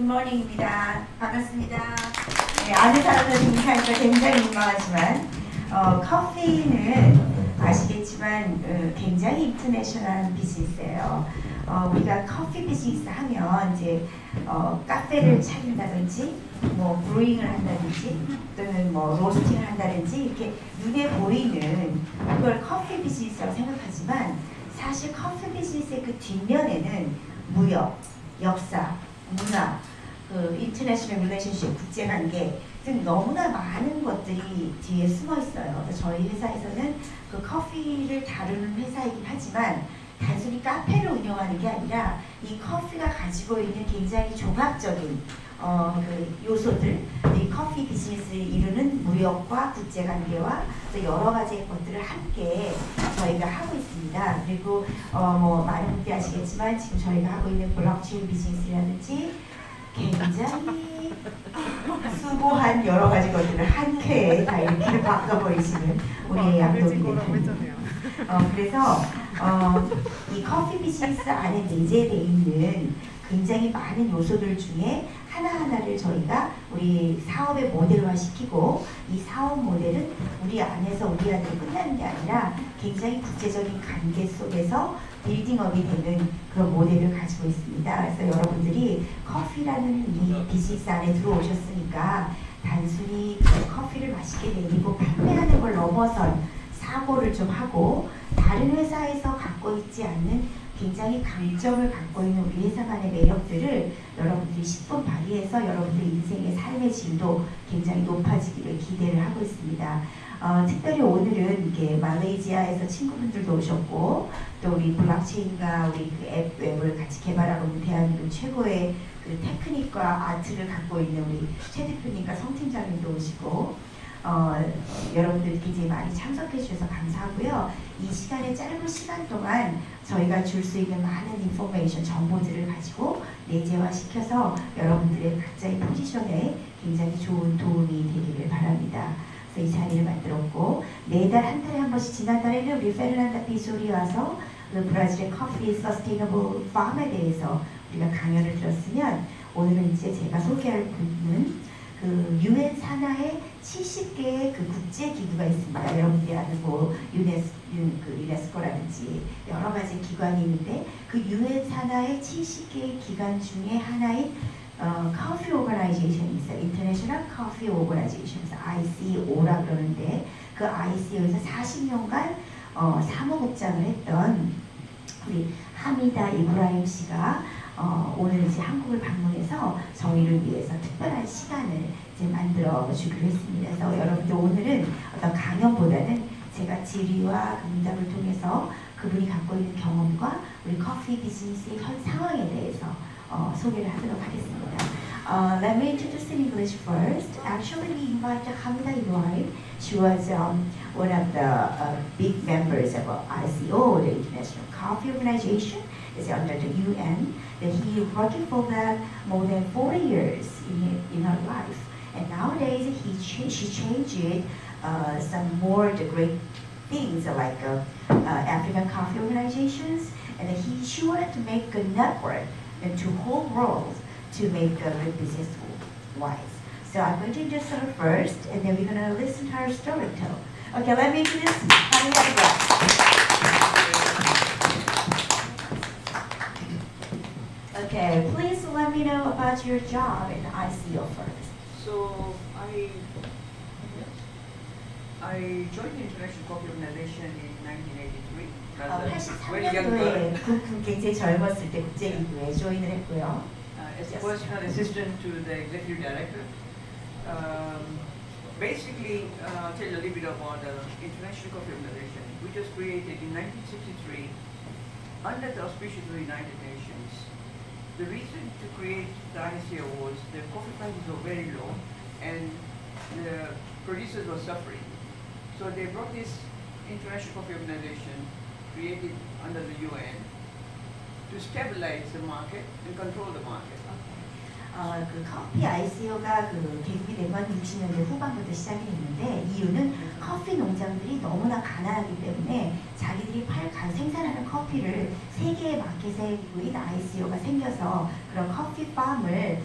굿모닝입니다. 반갑습니다. 네, 아는 사람들은 인사하니까 굉장히 민망하지만 커피는 아시겠지만 굉장히 인터내셔널한 비즈니스예요. 우리가 커피 비즈니스 하면 이제 카페를 차린다든지 뭐 브루잉을 한다든지 또는 뭐 로스팅을 한다든지 이렇게 눈에 보이는 그걸 커피 비즈니스라고 생각하지만 사실 커피 비즈니스의 그 뒷면에는 무역, 역사, 문화, 그 인터내셔널 릴레이션십, 국제관계 등 너무나 많은 것들이 뒤에 숨어 있어요. 그래서 저희 회사에서는 그 커피를 다루는 회사이긴 하지만 단순히 카페를 운영하는 게 아니라 이 커피가 가지고 있는 굉장히 종합적인 그 요소들, 이 커피 비즈니스를 이루는 무역과 국제관계와 또 여러 가지의 것들을 함께 저희가 하고 있습니다. 그리고 뭐 많은 분들이 아시겠지만 지금 저희가 하고 있는 블록체인 비즈니스라든지 굉장히 수고한 여러 가지 것들을 한 쾌에 다 이렇게 바꿔버리시는 우리의 양도기 대표님. 그래서 이 커피 비즈니스 안에 내재되어 있는 굉장히 많은 요소들 중에 하나하나를 저희가 우리 사업의 모델화 시키고 이 사업 모델은 우리 안에서 우리 안에 끝나는 게 아니라 굉장히 국제적인 관계 속에서 빌딩업이 되는 그런 모델을 가지고 있습니다. 그래서 여러분들이 커피라는 이 비즈니스 안에 들어오셨으니까 단순히 커피를 맛있게 내리고 판매하는 걸 넘어선 사고를 좀 하고 다른 회사에서 갖고 있지 않는 굉장히 강점을 갖고 있는 우리 회사만의 매력들을 여러분들이 10분 발휘해서 여러분들 인생의 삶의 질도 굉장히 높아지기를 기대를 하고 있습니다. 특별히 오늘은 이렇게 말레이시아에서 친구분들도 오셨고 또 우리 블록체인과 우리 그 앱 웹을 같이 개발하고 있는 대한민국 최고의 그 테크닉과 아트를 갖고 있는 우리 최 대표님과 성 팀장님도 오시고 여러분들 굉장히 많이 참석해 주셔서 감사하고요. 이 시간에 짧은 시간 동안 저희가 줄 수 있는 많은 인포메이션, 정보들을 가지고 내재화시켜서 여러분들의 각자의 포지션에 굉장히 좋은 도움이 되기를 바랍니다. 그래서 이 자리를 만들었고 매달 한 달에 한 번씩 지난달에는 우리 페르난다 피솔이 와서 그 브라질의 커피 서스테이너블 팜에 대해서 우리가 강연을 들었으면 오늘은 이제 제가 소개할 분은 그 유엔 산하의 70개의 그 국제 기구가 있습니다. 여러분들이 아는 뭐 유네스코라든지 여러 가지 기관이 있는데 그 유엔 산하의 70개의 기관 중에 하나인 커피 오거나이제이션이 있어요. 인터내셔널 커피 오거나이제이션에서 ICO라 그러는데 그 ICO에서 40년간 사무국장을 했던 우리 하미다 이브라임 씨가 오늘 이제 한국을 방문해서 저희를 위해서 특별한 시간을 이제 만들어 주기로 했습니다. 그래서 여러분들 오늘은 어떤 강연보다는 제가 질의와 응답을 통해서 그분이 갖고 있는 경험과 우리 커피 비즈니스의 현 상황에 대해서 소개를 하도록 하겠습니다. Let me introduce in English first. Actually, we invited Hamida Ibrahim. She was one of the big members of ICO, the International Coffee Organization. It's under the UN. That he working for that more than 40 years in her life. And nowadays, she changed it some more the great things like African coffee organizations. And she wanted to make a network and to whole world to make the business wise. So I'm going to introduce her first, and then we're going to listen to her story tell. Okay, let me introduce Hamida. Okay, please let me know about your job in ICO first. So I joined the International Coffee Organization in 1983. As a very young girl. 83년도에 굉장히 젊었을 때 국제기구에 조인을 했고요. As a personal assistant to the executive director. Basically, I'll tell you a little bit about the International Coffee Organization, which was created in 1963 under the auspices of the United Nations. The reason to create the ICO was the coffee prices were very low and the producers were suffering. So they brought this International Coffee Organization created under the UN to stabilize the market and control the market. 그 커피 ICO가 그 개국이 된 건 60년대 후반부터 시작이 됐는데 이유는 커피 농장들이 너무나 가난하기 때문에 자기들이 생산하는 커피를 세계의 마켓에 미국인 ICO가 생겨서 그런 커피 팜을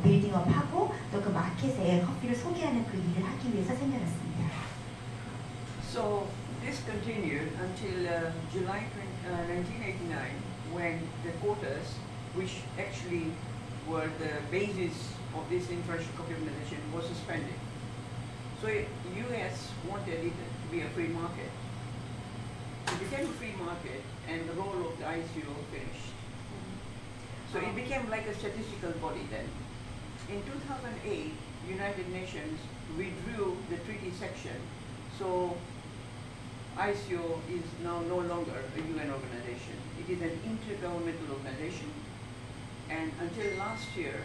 빌딩업하고 또 그 마켓에 커피를 소개하는 그 일을 하기 위해서 생겨났습니다. So this continued until July 1989 when the quotas, which actually were the basis of this international coffee organization, was suspended. So US wanted it to be a free market. It became a free market and the role of the ICO finished. So it became like a statistical body then. In 2008, United Nations withdrew the treaty section. So ICO is now no longer a UN organization. It is an intergovernmental organization. And until last year,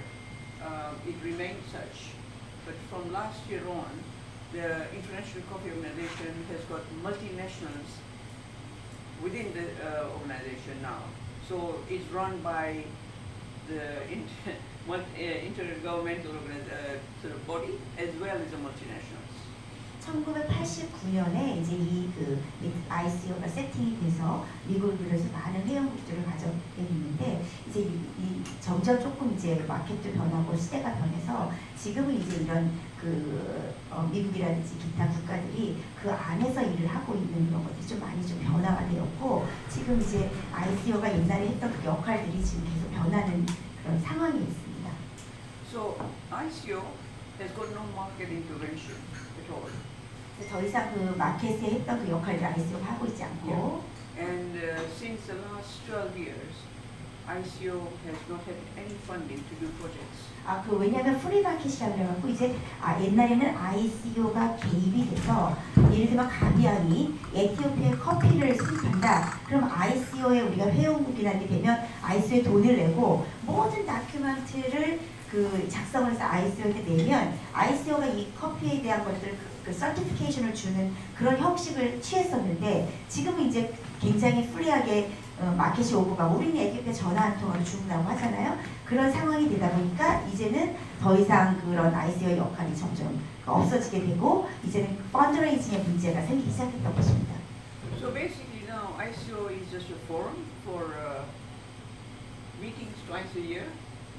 it remained such. But from last year on, the International Coffee Organization has got multinationals within the organization now. So it's run by the intergovernmental sort of body as well as the multinationals. 1989년에 이제 그 ICO가 세팅이 돼서 미국을 비롯해서 많은 회원국들을 가져게 됐는데 이제 점점 조금 이제 마켓도 변하고 시대가 변해서 지금은 이제 이런 그 미국이라든지 기타 국가들이 그 안에서 일을 하고 있는 그런 것들이 좀 많이 좀 변화가 되었고 지금 이제 ICO가 옛날에 했던 그 역할들이 지금 계속 변하는 그런 상황이 있습니다. So ICO has got no market intervention at all. 더 이상 그 마켓에 했던 그 역할을 ICO가 하고 있지 않고 And since the last 12 years, ICO has not had any funding to do projects. 그 왜냐하면 프리마켓이라고 그래갖고 이제 옛날에는 ICO가 개입이 돼서 예를 들면 가비앙이 에티오피아에 커피를 수입한다. 그럼 ICO에 우리가 회원국이라는 게 되면 ICO에 돈을 내고 모든 다큐멘트를 그 작성을 해서 ICO에 내면 ICO가 이 커피에 대한 것들을 그 서티피케이션을 주는 그런 형식을 취했었는데 지금은 이제 굉장히 프리하게 마켓이 오고 가고 우리는 에티오피아 전화 한 통화로 주문하고 하잖아요. 그런 상황이 되다 보니까 이제는 더 이상 그런 ICO의 역할이 점점 없어지게 되고 이제는 펀드레이징의 문제가 생기기 시작했던 것입니다. So basically now ICO is just a forum for meetings twice a year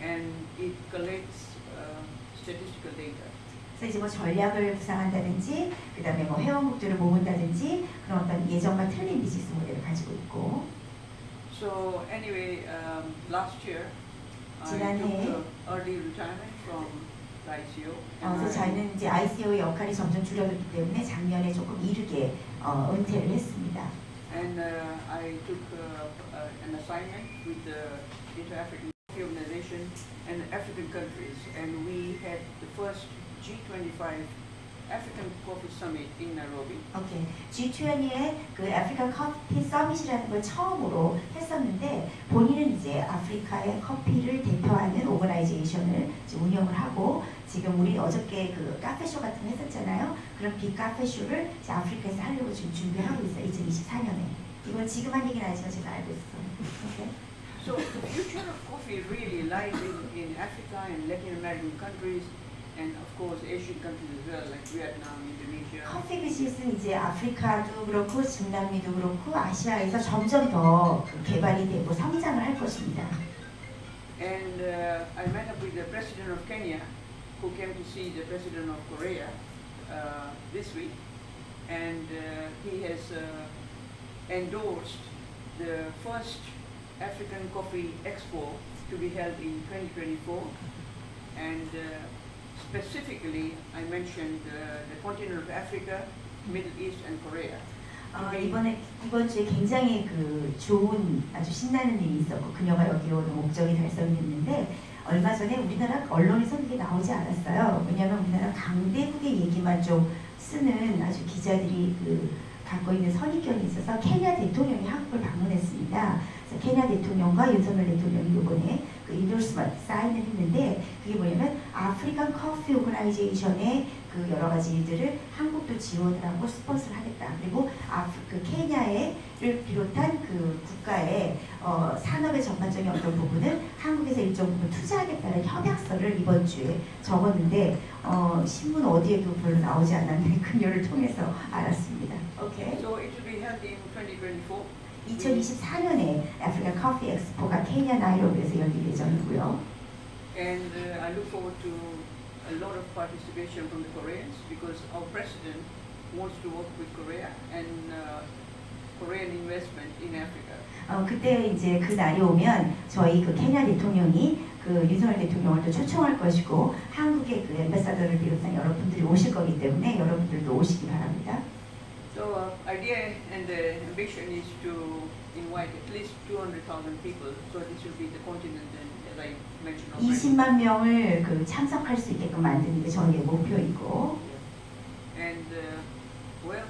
and it collects statistical data. 그래서 이제 뭐 전략을 구상한다든지 그다음에 뭐 회원국들을 모은다든지 그런 어떤 예전과 틀린 비즈니스 모델을 가지고 있고. So anyway, last year I took early retirement from the ICO. 그래서 저희는 이제 ICO의 역할이 점점 줄어들기 때문에 작년에 조금 이르게 은퇴를 했습니다. And I took an assignment with the Inter-African Coffee Organization and African countries, and we had the first G25 African Coffee Summit in Nairobi. 오케이. G20의 그 아프리카 커피 서밋이라는 걸 처음으로 했었는데 본인은 이제 아프리카의 커피를 대표하는 오거나이제이션을 운영을 하고 지금 우리 어저께 그 카페쇼 같은 거 했었잖아요. 그런 빅 카페쇼를 이제 아프리카에서 하려고 지금 준비하고 있어요. 2024년에. 이건 지금 한 얘기는 아니지만 제가 알고 있어요. 오케이. So the future of coffee really lies in Africa and Latin American countries. And of course, Asian countries as well, like Vietnam, Indonesia. 커피 비즈니스는 이제 아프리카도 그렇고 중남미도 그렇고 아시아에서 점점 더 개발이 되고 성장을 할 것입니다. And I met up with the president of Kenya, who came to see the president of Korea this week, and he has endorsed the first African Coffee Expo to be held in 2024, and specifically, I mentioned the continent of Africa, Middle East, and Korea. 이번 주에 굉장히 그 좋은 아주 신나는 일이 있었고 그녀가 여기 오는 목적이 달성됐는데 얼마 전에 우리나라 언론에서 그게 나오지 않았어요. 왜냐하면 우리나라 강대국의 얘기만 좀 쓰는 아주 기자들이 그 갖고 있는 선입견이 있어서 케냐 대통령이 한국을 방문했습니다. 그래서 케냐 대통령과 윤석열 대통령이 이번에 그 인도스먼트 사인을 했는데 그게 뭐냐면 아프리칸 커피 오거나이제이션의 그 여러 가지 일들을 한국도 지원을 하고 스폰서를 하겠다. 그리고 그 케냐를 비롯한 그 국가의 산업의 전반적인 어떤 부분을 한국에서 일정 부분 투자하겠다는 협약서를 이번 주에 적었는데 신문 어디에도 별로 나오지 않았는데 그녀를 통해서 알았습니다. 오케이. So it will be held in 2024. 2024년에 아프리카 커피 엑스포가 케냐 나이로비에서 열릴 예정이고요. And I look forward to a lot of participation from the Koreans because our president wants to work with Korea and Korean investment in Africa. 그때 이제 그 날이 오면 저희 그 케냐 대통령이 그 윤석열 대통령을 또 초청할 것이고 한국의 그 엠베사더를 비롯한 여러분들이 오실 거기 때문에 여러분들도 오시기 바랍니다. So idea and the ambition is to invite at least 200,000 people. So this will be the continent, and as I mentioned already. 20만 명을 그 참석할 수 있게끔 만드는 게 저희의 목표이고. And well,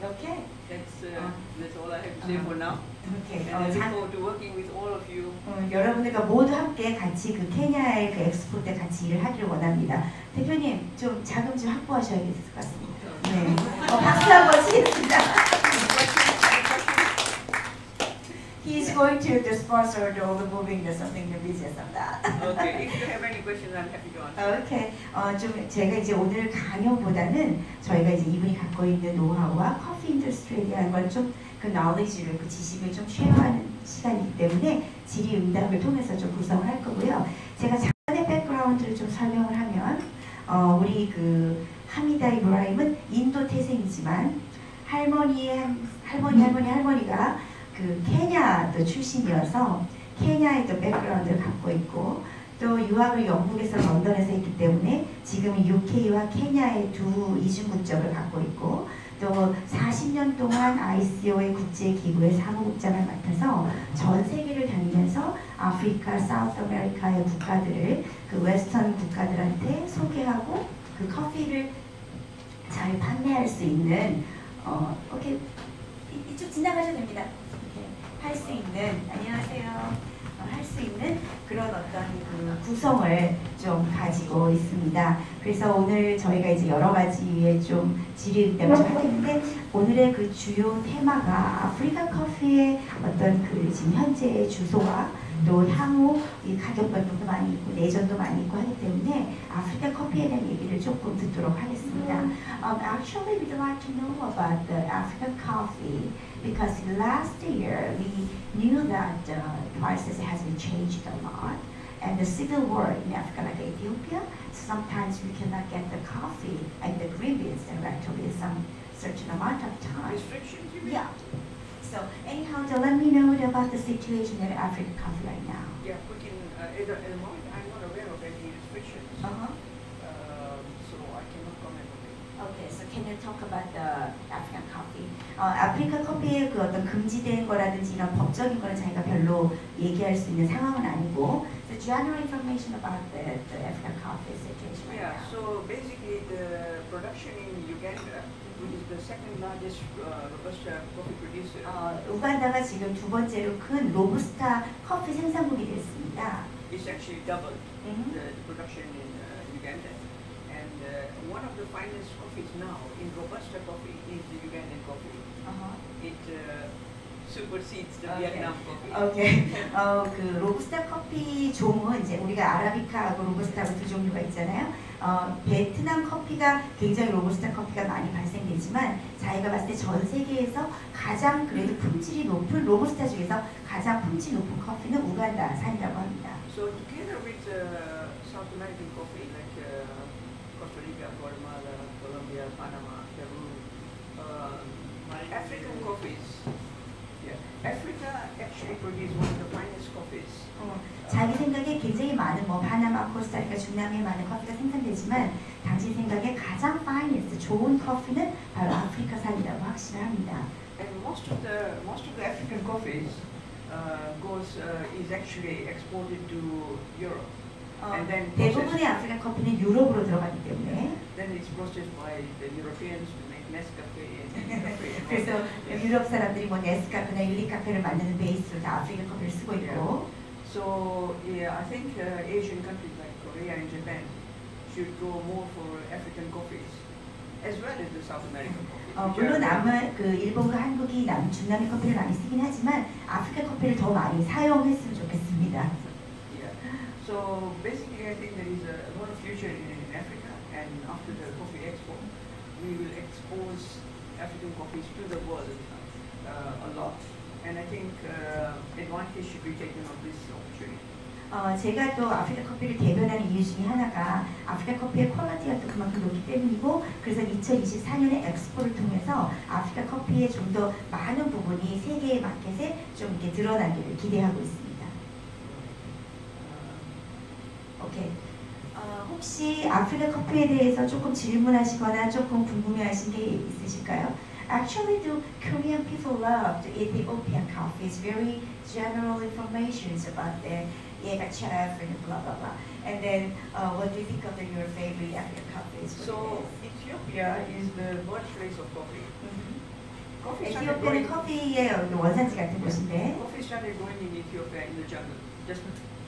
Okay. that's all I have to say for now. Okay. And I look forward to working with all of you. 여러분들과 모두 함께 같이 그 케냐의 그 엑스포 때 같이 일을 하기를 원합니다. 대표님 좀 자금 좀 확보하셔야겠을 것 같습니다. 네. 박수 한번 치겠습니다. He's going to sponsor all the moving or something the business of that. Okay. If you have any questions, I'm happy to answer. Okay. 좀 제가 이제 오늘 강연보다는 저희가 이제 이분이 갖고 있는 노하우와 커피 인더스트리에 대한 걸 좀 그 knowledge를 그 지식을 좀 쉐어하는 시간이기 때문에 질의응답을 통해서 좀 구성을 할 거고요. 제가 잠깐의 백그라운드를 좀 설명을 하면 우리 하미다 이브라임은 인도 태생이지만 할머니가 그 케냐 또 출신이어서 케냐의 또 백그라운드를 갖고 있고 또 유학을 영국에서 런던에서 했기 때문에 지금 UK와 케냐의 두 이중 국적을 갖고 있고 또 40년 동안 ICO의 국제기구의 사무국장을 맡아서 전 세계를 다니면서 아프리카, 사우스 아메리카의 국가들을 그 웨스턴 국가들한테 소개하고 그 커피를 잘 판매할 수 있는 오케이 이쪽 지나가셔도 됩니다. 할 수 있는 안녕하세요. 할 수 있는 그런 어떤 그 구성을 좀 가지고 있습니다. 그래서 오늘 저희가 이제 여러 가지에 좀 질의응답을 좀 하겠는데 오늘의 그 주요 테마가 아프리카 커피의 어떤 그 지금 현재의 주소와 또 향후 이 가격 변동도 많이 있고 내전도 많이 있고 하기 때문에 아프리카 커피에 대한 얘기를 조금 듣도록 하겠습니다. Actually, we'd like to know about the African coffee because last year we knew that prices has been changed a lot, and the civil war in Africa, like Ethiopia, sometimes we cannot get the coffee and the green beans directly in some certain amount of time. Restrictions, you mean? Yeah. So anyhow, so let me know about the situation in African coffee right now. Yeah, put in at the moment I'm not aware of any restrictions. So I cannot comment on it. Okay, so can you talk about the African coffee? 아프리카 커피의 그 어떤 금지된 거라든지 이런 법적인 거는 자기가 별로 얘기할 수 있는 상황은 아니고, so general information about the African coffee situation right Yeah, now. so basically the production in Uganda, which is the second largest Robusta coffee producer, 우간다가 지금 두 번째로 큰 로부스타 커피 생산국이 됐습니다. is actually doubled Mhm. the production in Uganda. And one of the finest coffees now in Robusta coffee is the Ugandan coffee. It supersedes the Vietnam coffee. 오케이. 그 로부스타 커피 종은 이제 우리가 아라비카하고 로부스타하고 두 종류가 있잖아요. 베트남 커피가 굉장히 로부스타 커피가 많이 발생되지만 자기가 봤을 때 전 세계에서 가장 그래도 품질이 높은 로부스타 중에서 가장 품질 높은 커피는 우간다산이라고 합니다. So together with South American coffee like Costa Rica, Guatemala, Colombia, Panama, Peru, African coffees. Yeah, Africa actually produces one of the finest coffees. 자기 생각에 굉장히 많은 파나마, 코스타리카, 중남미에 많은 커피가 생산되지만 당신 생각에 가장 finest, 좋은 커피는 바로 아프리카산이라고 확신합니다. And most of the African coffees is actually exported to Europe. And then 대부분의 아프리카 커피는 유럽으로 들어가기 때문에 then it's processed by the Europeans to make Nescafe and Nescafe. 그래서 유럽 사람들이 네스카페나 일리카페를 만드는 베이스로 다 아프리카 커피를 쓰고 있고 So yeah, I think Asian countries like Korea and Japan should go more for African coffees, as well as the South American coffees. 물론 아마 그 일본과 한국이 중남미 커피를 많이 쓰긴 하지만 아프리카 커피를 더 많이 사용했으면 좋겠습니다. Yeah. So basically, I think there is a lot of future in Africa, and after the coffee expo, we will expose African coffees to the world a lot. And I think advantage should be taken of this opportunity. 제가 또 아프리카 커피를 대변하는 이유 중에 하나가 아프리카 커피의 퀄리티가 또 그만큼 높기 때문이고 그래서 2024년에 엑스포를 통해서 아프리카 커피의 좀 더 많은 부분이 세계의 마켓에 좀 이렇게 드러나기를 기대하고 있습니다. 오케이. 혹시 아프리카 커피에 대해서 조금 질문하시거나 조금 궁금해하신 게 있으실까요? Actually, the Korean people love the Ethiopian coffee. It's very general information about the Yegachef and blah blah blah. And then, what do you think of your favorite African coffees? So Ethiopia is the birthplace of coffee. Coffee started 에티오피아는 growing. 커피의 원산지 같은 곳인데 Coffee started growing in Ethiopia in the jungle, just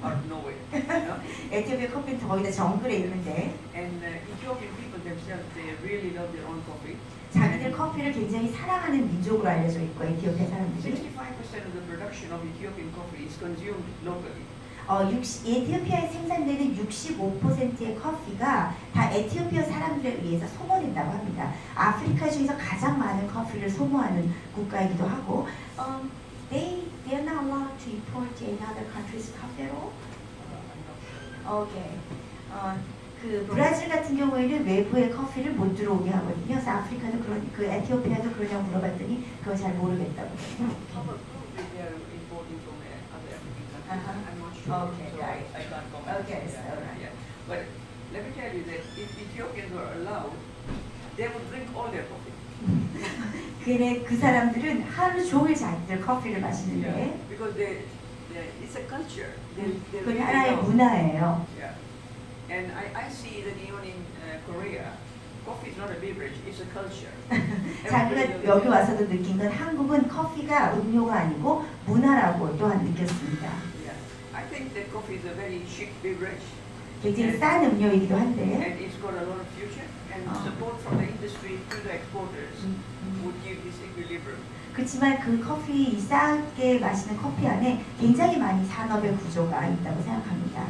out of nowhere. You know? 에티오피아 커피는 거의 다 정글에 있는데 And Ethiopian people themselves, they really love their own coffee. 자기들 커피를 굉장히 사랑하는 민족으로 알려져 있고 에티오피아 사람들이 65% of the production of Ethiopian coffee is consumed locally. 에티오피아에 생산되는 65%의 커피가 다 에티오피아 사람들에 의해서 소모된다고 합니다. 아프리카 중에서 가장 많은 커피를 소모하는 국가이기도 하고 they are not allowed to import another country's coffee at all? Okay. 그 브라질 같은 경우에는 외부의 커피를 못 들어오게 하거든요. 그래서 아프리카도 그 에티오피아도 그러냐고 물어봤더니 그거 잘 모르겠다고. Probably they are importing from other African countries. I'm not sure. Okay, so got it. I can't comment. Okay, so, right. Yeah. But let me tell you that if Ethiopians were allowed, they would drink all their coffee. 그 사람들은 하루 종일 자기들 커피를 마시는데 Because it's a culture. They 그 really 하나의 love. 문화예요. Yeah. And I see that even in Korea, coffee is not a beverage, it's a culture. 자기가 여기 와서도 느낀 건 한국은 커피가 음료가 아니고 문화라고 또한 느꼈습니다. Yeah. I think that coffee is a very chic beverage. 굉장히 싼 음료이기도 한데 And it's got a lot of future, and support from the industry to the exporters would give this equilibrium. 그렇지만 그 커피, 싸게 마시는 커피 안에 굉장히 많이 산업의 구조가 있다고 생각합니다.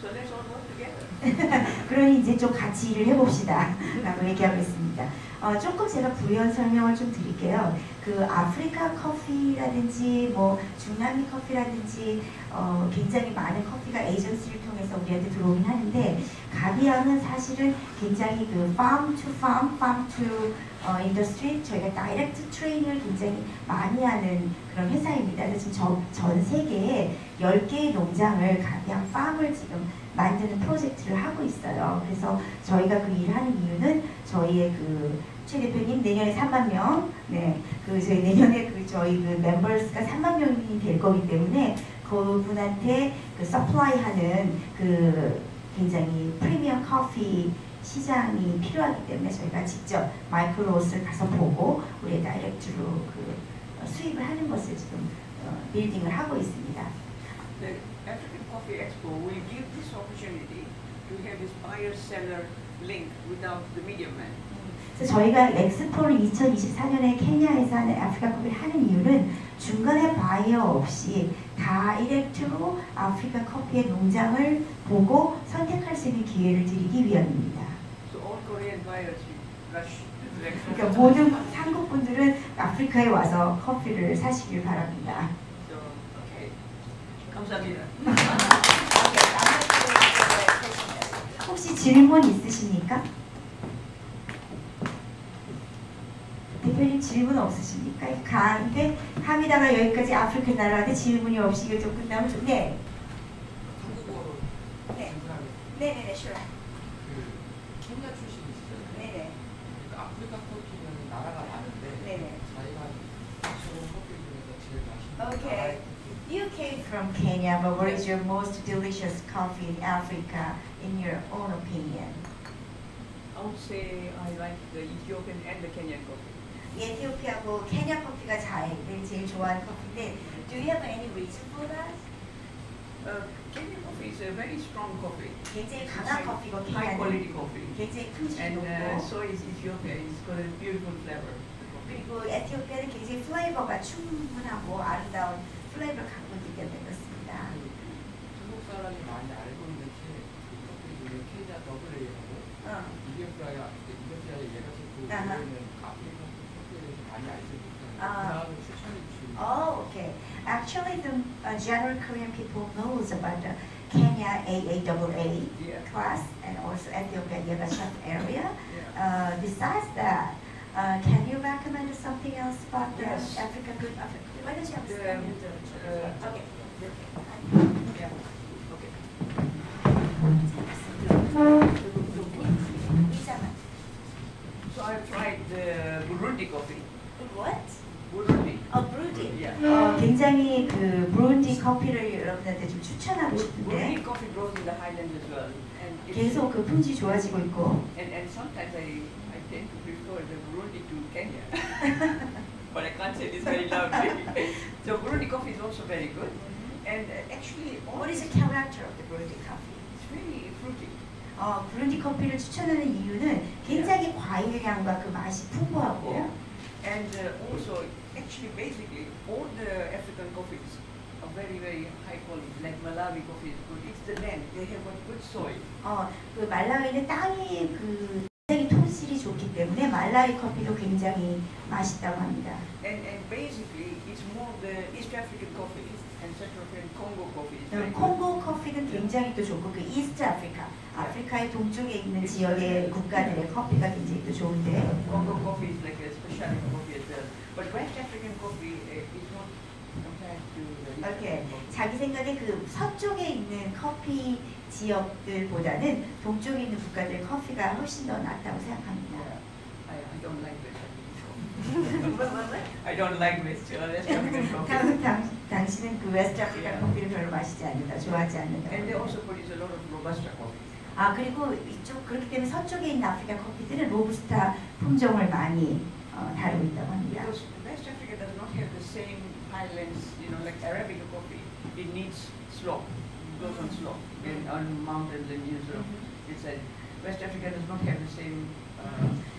So let's all work together. 그러니 이제 좀 같이 일을 해봅시다 라고 얘기하고 있습니다. 조금 제가 부연 설명을 좀 드릴게요. 그 아프리카 커피라든지 뭐 중남미 커피라든지 굉장히 많은 커피가 에이전시를 통해서 우리한테 들어오긴 하는데 가비앙은 사실은 굉장히 그 farm to farm, farm to industry 저희가 다이렉트 트레이닝을 굉장히 많이 하는 그런 회사입니다. 그래서 지금 전 세계에 10개의 농장을 가비앙 팜을 지금 만드는 프로젝트를 하고 있어요. 그래서 저희가 그 일을 하는 이유는 저희의 최 대표님 내년에 3만 명, 저희 내년에 저희 멤버스가 3만 명이 될 거기 때문에 그분한테 서플라이하는 굉장히 프리미엄 커피 시장이 필요하기 때문에 저희가 직접 마이크로롯을 가서 보고 우리의 다이렉트로 수입을 하는 것을 지금 빌딩을 하고 있습니다. The African Coffee Expo will give this opportunity to have this buyer-seller link without the middleman. 그래서 저희가 엑스포를 2024년에 케냐에서 하는 아프리카 커피를 하는 이유는 중간에 바이어 없이 다이렉트로 아프리카 커피의 농장을 보고 선택할 수 있는 기회를 드리기 위함입니다. So all Korean buyers will rush to the expo. 그러니까 모든 한국분들은 아프리카에 와서 커피를 사시길 바랍니다. So, okay. 감사합니다. 혹시 질문 있으십니까? 대표님 질문 없으십니까? 근데 하미다가 여기까지 아프리카 나라한테 질문이 없이 이거 좀 끝나면 좀 네. 한국어로 네. 질문하겠습니다. 네네네, sure. 케냐 출신이시잖아요. 네네. 그러니까 아프리카 커피는 나라가 많은데 네네. 자기가 좋은 커피 중에서 제일 맛있는 Okay. 나라의 You came from Kenya, but what is your most delicious coffee in Africa, in your own opinion? I would say I like the Ethiopian and the Kenyan coffee. 에티오피아고 케냐 커피가 제일 좋아하는 커피인데, do you have any reason for that? Kenya coffee is a very strong coffee. 굉장히 It's 강한 high- 커피고 high 케냐는 quality coffee. 굉장히 품질이 And 높고 so is Ethiopia. It's got a beautiful flavor. 그리고 에티오피아는 굉장히 플레이버가 충분하고 아름다운 플레이버를 갖고 있기 때문에 그렇습니다. 중국 사람이 많이 알고 있는 그 커피 중에 케냐 더블레이라고 이ትዮጵ야의 예가세프 아하. 있는 아프리카 커피에 대해서 많이 알지 못하는 아. 그다음에 추천해 주시는 Oh, okay. Actually, the general Korean people knows about the Kenya AAAA Yeah. class and also Ethiopia Yegachef area. Yeah. Besides that, can you recommend something else about the Yes. Africa good? Why don't you have a The, stand? Okay. Yeah. Okay. So I tried the Burundi coffee. What? Burundi. 브루디. Yeah. 굉장히 그 브룬디 커피를 여러분한테 좀 추천하고 싶은데 Burundi coffee grows in the highlands as well, and 계속 그 품질 좋아지고 있고 and sometimes I tend to prefer the Burundi to Kenya, but I can't say this very loudly. So Burundi coffee is also very good, and actually all What is the this- character of the Burundi coffee? it's very fruity. 브룬디 커피를 추천하는 이유는 굉장히 과일 향과 그 맛이 풍부하고 Yeah. And also, actually, basically, all the African coffees are very, very high quality. Like Malawi coffee is good. It's the land. They have a good soil. 그 말라위는 땅이 그 굉장히 토질이 좋기 때문에 말라위 커피도 굉장히 맛있다고 합니다. And basically, it's more the East African coffee and Central African Congo coffee. Is very good. 콩고 커피는 굉장히 또 좋고 그 이스트 아프리카, 아프리카의 동쪽에 있는 지역의 국가들의 커피가 굉장히 또 좋은데 Congo coffee is like a specialty coffee as well. But West African coffee is not compared to the East 이렇게 African coffee. 자기 생각에 그 서쪽에 있는 커피 지역들보다는 동쪽에 있는 국가들의 커피가 훨씬 더 낫다고 생각합니다. Yeah. I don't like West African coffee. I don't like West African coffee. 당신은 그 웨스트 아프리카 커피를 별로 마시지 않는다, 좋아하지 않는다. And they also produce a lot of Robusta coffee. 그리고 이쪽 그렇기 때문에 서쪽에 있는 아프리카 커피들은 로부스타 품종을 많이 다루고 있다고 합니다. Because West Africa does not have the same highlands, like Arabica coffee. It needs slope, it goes on slope, and on mountains and it's a, West Africa does not have the same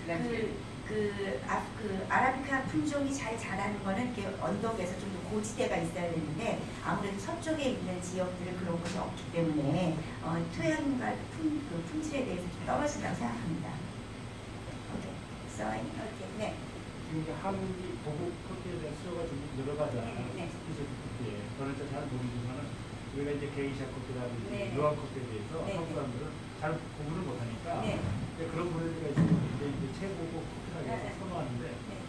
landscape. 그 아라비카 품종이 잘 자라는 거는 이렇게 언덕에서 좀 더 고지대가 있어야 되는데 아무래도 서쪽에 있는 지역들은 그런 곳이 없기 때문에 토양과 그 품질에 대해서 좀 떨어진다고 생각합니다. 오케이, 오케이, 네. 지금 이제 한국이 보국 커피에 대한 수요가 좀 늘어가잖아요. 네. 스페셜티 커피에. 그러니까 잘 모르지만은 우리가 이제 게이샤 커피라든지 네. 루안 커피에 대해서 네. 한국 사람들은 잘 구분을 못하니까 네. 그런 분위기가 있으면 이제 최고고 커피라고 해서 네. 선호하는데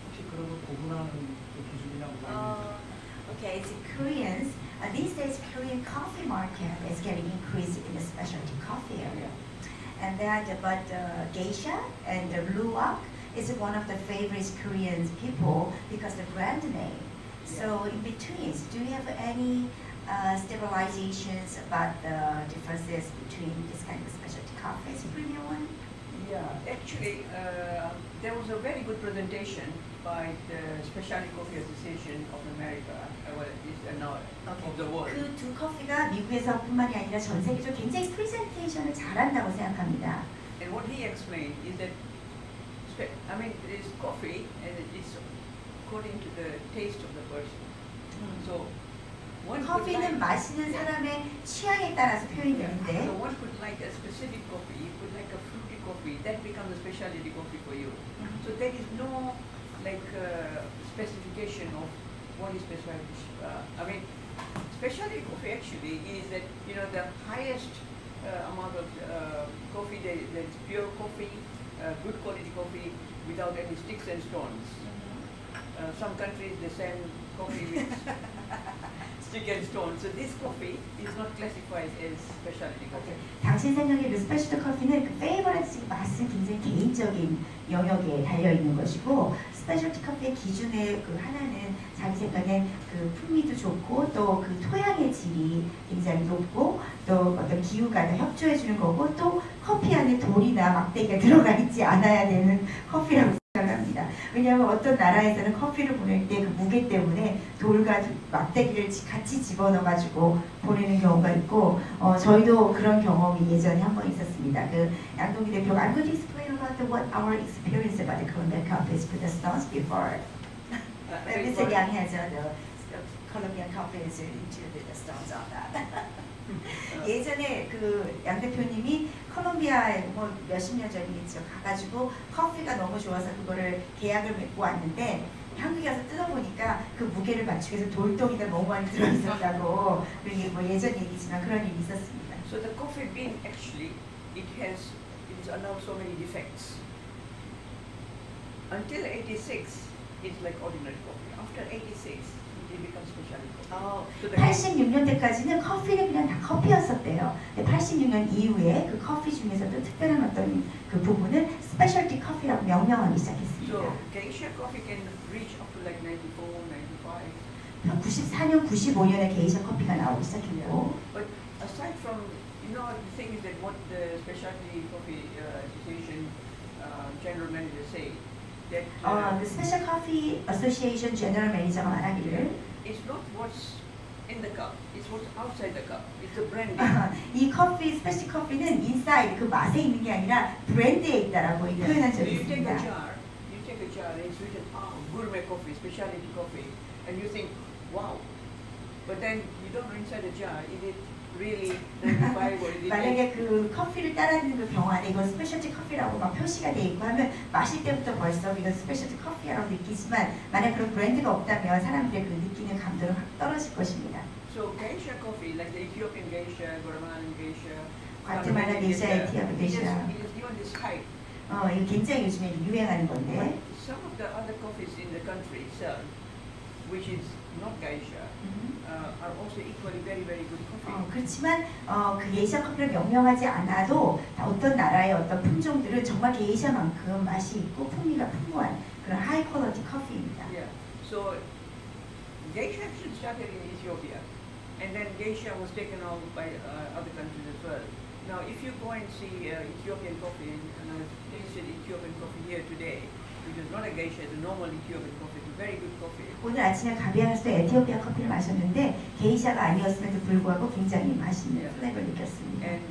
혹시 그런 걸 구분하는 그 기준이나 뭐 이런 게 Okay, it's Koreans. These days, Korean coffee market is getting increased in the specialty coffee area, and that but geisha and the luwak is one of the favorite Korean people because the brand name. So in between, do you have any stabilizations about the differences between this kind of specialty coffees, premium one? Yeah, actually, there was a very good presentation by the Specialty Coffee Association of America, now of the world. 그 두 커피가 미국에서뿐만이 아니라 전 세계적으로 굉장히 프레젠테이션을 잘한다고 생각합니다. And what he explained is that, it is coffee and it's according to the taste of the person. So one could 커피는 마시는 사람의 취향에 따라서 표현이 되는데 so one could like a specific coffee, you could like a fruity coffee, that becomes a specialty coffee for you. So there is no specification of what is specialty. Specialty coffee actually is that the highest amount of coffee that's pure coffee, good quality coffee without any sticks and stones. Some countries they send coffee with stick and stone. So this coffee is not classified as specialty coffee. 당신 생각에 그 스페셜티 커피는 그 페이버리트 맛은 굉장히 개인적인 영역에 달려 있는 것이고 스페셜티 커피의 기준의 그 하나는 자기 생각엔 그 풍미도 좋고 또 그 토양의 질이 굉장히 높고 또 어떤 기후가 더 협조해 주는 거고 또 커피 안에 돌이나 막대기가 들어가 있지 않아야 되는 커피라고 생각합니다. 있습니다. 왜냐하면 어떤 나라에서는 커피를 보낼 때 그 무게 때문에 돌과 막대기를 같이 집어넣어가지고 보내는 경우가 있고 저희도 그런 경험이 예전에 한 번 있었습니다. 그 양동기 대표가 I'm going to explain about what our experience about the Colombian coffees with the stones before. Mr. Yang has the Colombian coffees into the stones on that. 예전에 그 양 대표님이 콜롬비아에 뭐 몇십 년 전이겠죠. 가가지고 커피가 너무 좋아서 그거를 계약을 맺고 왔는데 한국에 가서 뜯어보니까 그 무게를 맞추기 위해서 돌덩이가 너무 많이 들어있었다고 그게 뭐 예전 얘기지만 그런 일이 있었습니다. So the coffee bean actually it's now so many defects. Until 86, it's like ordinary coffee. After 86, it becomes specialty coffee. 86년대까지는 커피는 그냥 다 커피였었대요. 근데 86년 이후에 그 커피 중에서도 특별한 어떤 그 부분을 스페셜티 커피라고 명명하기 시작했습니다. So geisha coffee can reach up to like 94, 95. 94년, 95년에 게이샤 커피가 나오기 시작했고. But aside from, the thing is that what the Specialty Coffee Association General Manager say, that the Special Coffee Association General Manager가 말하기를 it's not what's in the cup, it's what's outside the cup. It's the branding. 이 커피, 스페셜 커피는 인사이드 그 맛에 있는 게 아니라 브랜드에 있다라고 표현한 적이 You take 있습니다. you take a jar and it's written, gourmet coffee, specialty coffee, and you think, wow. But then you don't know inside the jar, is it really 95 or is it? 만약에 그 커피를 따라하는 그 병 안에 이건 스페셜티 커피라고 막 표시가 돼 있고 하면 마실 때부터 벌써 이건 스페셜티 커피라고 느끼지만 만약 그런 브랜드가 없다면 사람들의 그 느끼는 감도는 확 떨어질 것입니다. So geisha coffee, like the Ethiopian geisha, Guatemalan geisha, 과테말라 게이샤, 에티오피아 게이샤. it is given this hype. 이거 굉장히 요즘에 유행하는 건데. Some of the other coffees in the country itself, which is not geisha, are also equally very, very good coffee. 그렇지만 그 게이샤 커피를 명명하지 않아도 어떤 나라의 어떤 품종들은 정말 게이샤만큼 맛이 있고 풍미가 풍부한 그런 하이 퀄리티 커피입니다. Yeah. So geisha actually started in Ethiopia, and then geisha was taken on by other countries as well. Now, if you go and see Ethiopian coffee, and I've tasted Ethiopian coffee here today, which is not a geisha, it's a normal Ethiopian coffee, it's a very good coffee. 오늘 아침에 가비앙에서 에티오피아 커피를 마셨는데 게이샤가 아니었음에도 불구하고 굉장히 맛있는 플레이버를 느꼈습니다. And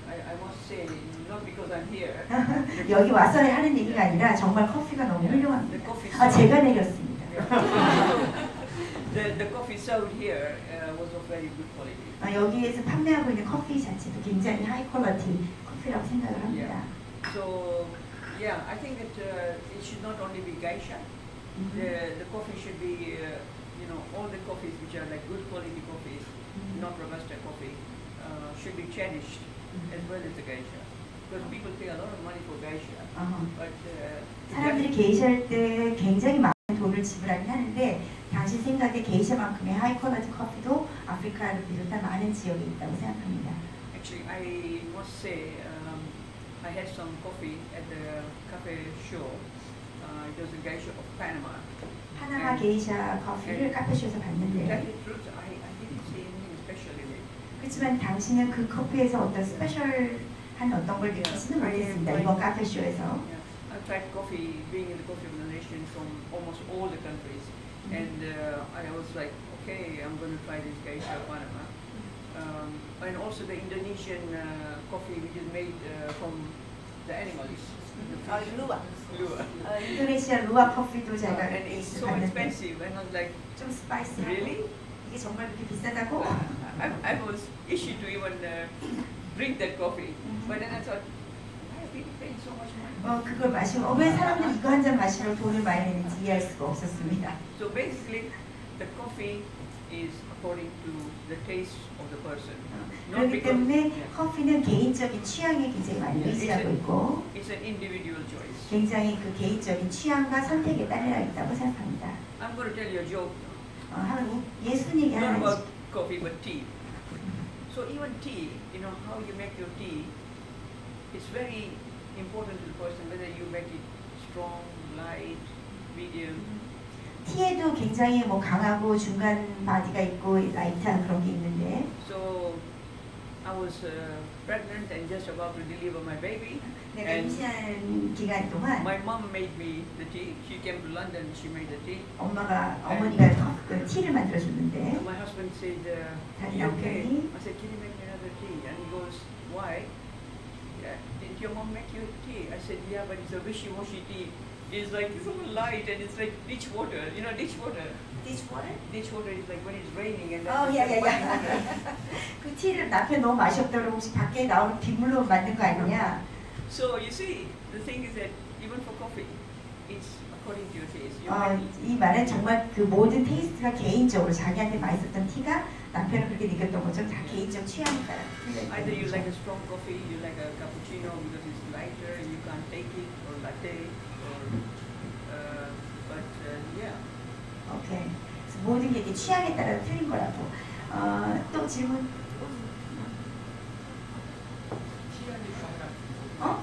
I must say, not because I'm here. 여기 와서 하는 얘기가 아니라 정말 커피가 너무 훌륭합니다. 제가 내렸습니다. The coffee sold here was of very good quality. 여기에서 판매하고 있는 커피 자체도 굉장히 하이 퀄리티 커피라고 생각을 합니다. So, yeah, I think that it should not only be geisha. The coffee should be, all the coffees which are like good quality coffees, not Robusta coffee, should be cherished as well as the geisha. Because people pay a lot of money for geisha. But 사람들이 게이샤할 때 굉장히 많은 돈을 지불하긴 하는데 당신 생각에 게이샤만큼의 하이 퀄리티 커피도 아프리카를 비롯한 많은 지역에 있다고 생각합니다. Actually, I must say, I had some coffee at the cafe show. It was a geisha of Panama. 파나마 게이샤 커피를 카페쇼에서 봤는데. That is true. I didn't see anything special in it. 그렇지만 당신은 그 커피에서 어떤 스페셜한 어떤 걸 느끼지는 못했습니다. 이번 카페쇼에서. I've tried coffee, being in the coffee of the nation from almost all the countries, and I was like, okay, I'm going to try this geisha of Panama. And also the Indonesian coffee which is made from the animals. 루아. 인도네시아 루아 커피도 제가 And it's so expensive, and I was like, 좀 스파이시하고. Really? 이게 정말 그렇게 비싸다고? I was issued to even drink that coffee, but then I thought, why are people paying so much money? 그걸 마시면 왜 사람들이 이거 한 잔 마시면 돈을 많이 내는지 이해할 수가 없었습니다. So basically, the coffee is according to the taste of the person. 그렇기 때문에 커피는 개인적인 취향에 굉장히 많이 의지하고 있고 It's an individual choice. 굉장히 그 개인적인 취향과 선택에 따라 있다고 생각합니다. I'm going to tell you a joke. 하면 예술 얘기 Not 하나 about coffee, but tea. So even tea, how you make your tea, it's very important to the person whether you make it strong, light, medium. 티에도 굉장히 뭐 강하고 중간 바디가 있고 라이트한 그런 게 있는데. So I was pregnant and just about to deliver my baby. 내가 And 임신하는 기간 동안 my mom made me the tea. She came to London. She made the tea. 어머니가 그 티를 만들어줬는데 And my husband said, 다른 "You okay?" 남편이 I said, "Can you make me another tea?" And he goes, "Why?" Yeah, did your mom make you tea? I said, "Yeah, but it's a wishy-washy tea. It's like so light and it's like ditch water. You know, ditch water. Dishwater? Ditch water is like when it's raining and then 어, it's like running 야야야. water." 그 티를 남편 너무 맛이 없다고 혹시 밖에 나오는 빗물로 만든 거 아니냐? So you see, the thing is that even for coffee, it's according to your taste. You might eat. 이 말은 정말 그 모든 테이스트가 개인적으로 자기한테 맛있었던 티가 남편은 그렇게 느꼈던 것처럼 다 개인적 취향에 따라 Either you like a strong coffee, you like a cappuccino because it's lighter, you can't take it, or latte, or yeah. 오케이. 그래서 모든 게 이제 취향에 따라 틀린 거라고. 또 질문? 티하니까 하나 어?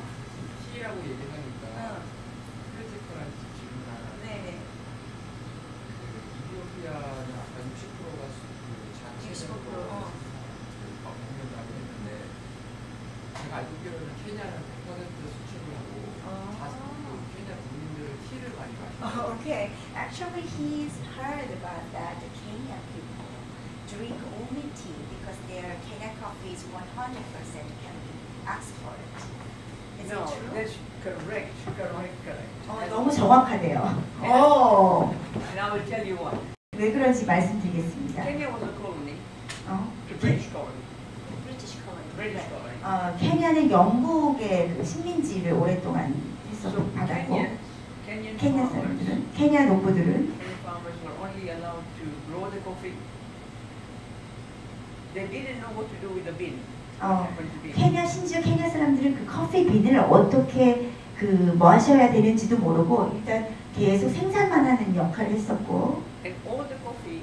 티라고 얘기하니까 크리티컬한 질문 하나. 네네. 이디오피아는 아까 60%가 자체적으로 공연하고 했는데 제가 알고 있기로는 케냐는 100% 수출을 하고 케냐 국민들은 티를 많이 마셔요. Okay. Actually, he's heard about that. The Kenyan people drink only tea because their Kenya coffee is 100% can be exported. Is No, it true? that's correct. 너무 정확하대요. 오. And I will tell you why. 왜 그런지 말씀드리겠습니다. Kenya was a colony, 어? the British colony. British colony. British colony. 케냐는 영국의 그 식민지를 오랫동안 So 받았고 Kenyan 케냐 farmers, 사람들은 케냐 농부들은 Kenyan farmers were only allowed to grow the coffee. They didn't know what to do with the bean. 어, What happened to bean. 케냐 심지어 케냐 사람들은 그 커피 빈을 어떻게 뭐 하셔야 되는지도 모르고 일단 계속 생산만 하는 역할을 했었고 And all the coffee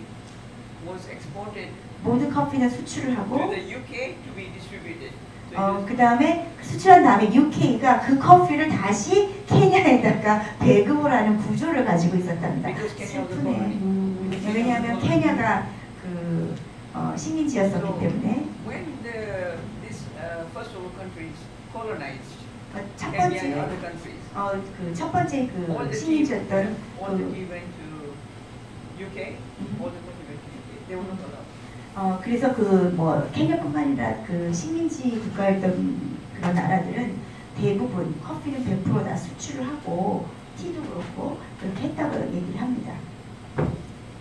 was exported 모든 커피는 수출을 to 하고 the UK to be distributed. So it was- 그 다음에 수출한 다음에 UK가 그 커피를 다시 케냐에다가 배급을 하는 구조를 가지고 있었답니다. Because Kenya was a 슬프네. colony. 왜냐하면 케냐가 그 식민지였었기 때문에 When these first world countries colonized 첫 Kenya and 번째 other countries, 첫 번째 all 그 the tea, 식민지였던 all the 그 tea went to UK, all the coffee went to UK. They were not allowed. 그래서 그 뭐 케냐뿐만 아니라 그 식민지 국가였던 그런 나라들은 대부분 커피는 100% 다 수출을 하고 티도 그렇고 그렇게 했다고 얘기를 합니다.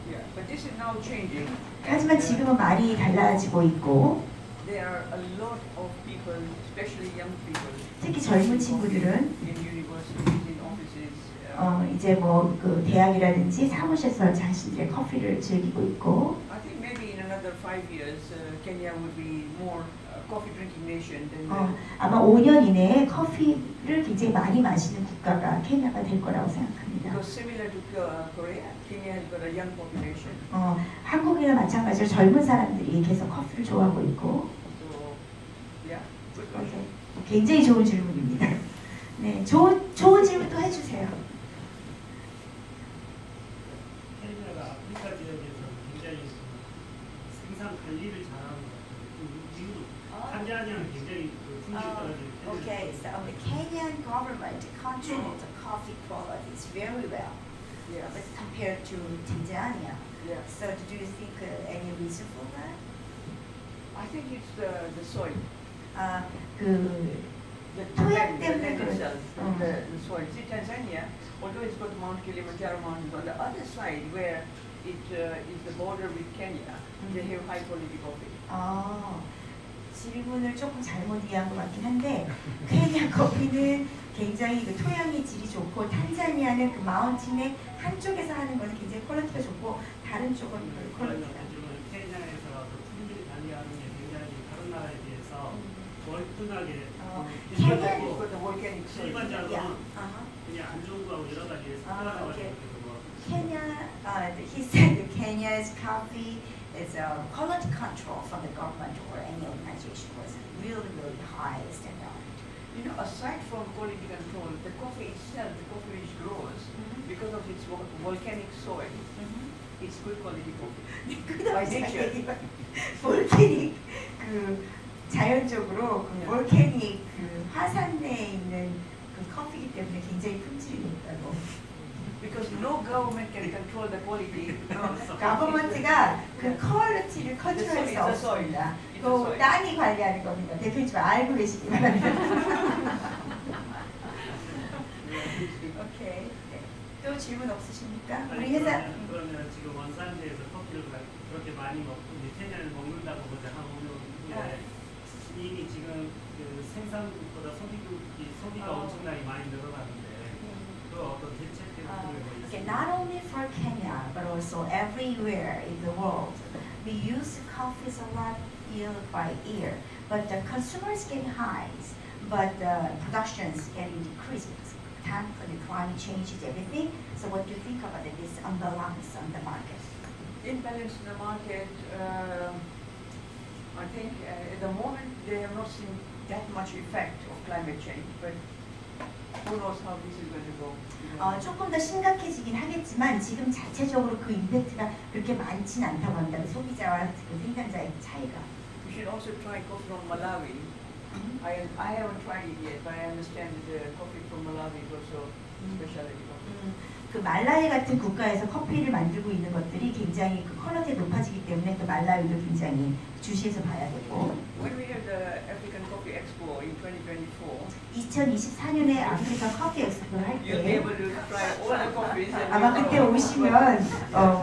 Yeah, but this is now changing. 하지만 And, 지금은 말이 달라지고 있고 there are a lot of people, especially young people, 특히 젊은 친구들은 in universities, in offices. 이제 뭐 그 대학이라든지 사무실에서 자신들의 커피를 즐기고 있고 I think maybe in another 5 years, Kenya will be more coffee drinking nation than 아마 5년 이내에 커피를 굉장히 많이 마시는 국가가 케냐가 될 거라고 생각합니다. because similar to Korea, Kenya has got a young population. 한국이나 마찬가지로 젊은 사람들이 계속 커피를 좋아하고 있고 So, yeah, good question. 굉장히 좋은 질문입니다. 네, 좋은 질문 또 해주세요. 케냐가 아프리카 지역에서 굉장히 생산 관리를 잘하는 것 같아요. 그 이유도 탄자니아는 굉장히 그 품질이 떨어지는 Okay, so the Kenyan government controls the coffee qualities very well, Yeah, but compared to Tanzania. yeah. So, do you think any reason for that? I think it's the soil. 그 The 토양 land 때문에 itself, 그런- the soil. See, Tanzania, although it's got Mount Kilimanjaro mountains, on the other side where it is the border with Kenya, they have high quality coffee. 질문을 조금 잘못 이해한 것 같긴 한데 케냐 커피는 굉장히 그 토양이 질이 좋고 탄자니아는 그 마운틴의 한쪽에서 하는 것은 굉장히 퀄리티가 좋고 다른 쪽은 그 퀄리티가 케냐에서 그 품질 관리하는 게 굉장히 다른 나라에 비해서 월등하게 It's got the volcanic soil. 일반적으로 그냥 안 좋은 거하고 여러 가지 섞어가지고 오케이. 뭐 Kenya, he said that Kenya's coffee is quality control from the government or any organization was really, really high standard. You know, aside from quality control, the coffee itself, the coffee which grows, because of its volcanic soil, it's good quality coffee. By nature. 볼케닉 그 자연적으로 그 볼케닉 그 화산내에 있는 그 커피이기 때문에 굉장히 품질이 높다고. Because no government can control the quality. 가버먼트가 그 퀄리티를 컨트롤할 수 없습니다. 또 땅이 관리하는 겁니다. 대표님 좀 알고 계시기 바랍니다. 오케이. 네. 또 질문 없으십니까? 우리 회사. 그러면 지금 원산지에서 커피를 그렇게 많이 먹고 이제 케냐를 먹는다고 보자 하면 이미 지금 그 생산국보다 소비가 엄청나게 많이 늘어나는데 그 어떤 대책 때문에 Okay, not only for Kenya but also everywhere in the world, we use coffees a lot year by year, but the consumers getting highs, but the production is getting decreased because the climate change is everything. So what do you think about this imbalance on the market? Imbalance in the market, I think at the moment they have not seen that much effect of climate change, but who knows how this is going to go. 조금 더 심각해지긴 하겠지만 지금 자체적으로 그 임팩트가 그렇게 많진 않다고 합니다. 소비자와 그 생산자의 차이가. We should also try coffee from Malawi. I haven't tried it yet, but I understand the coffee from Malawi is also specialty coffee. 그 말라위 같은 국가에서 커피를 만들고 있는 것들이 굉장히 그 퀄리티가 높아지기 때문에 또 말라위도 굉장히 주시해서 봐야 되고. When we have the African Coffee Expo in 2024, 2024년에 아프리카 커피 엑스포를 할 you'll be 때 able to try all the coffees. And 아마 그때 오시면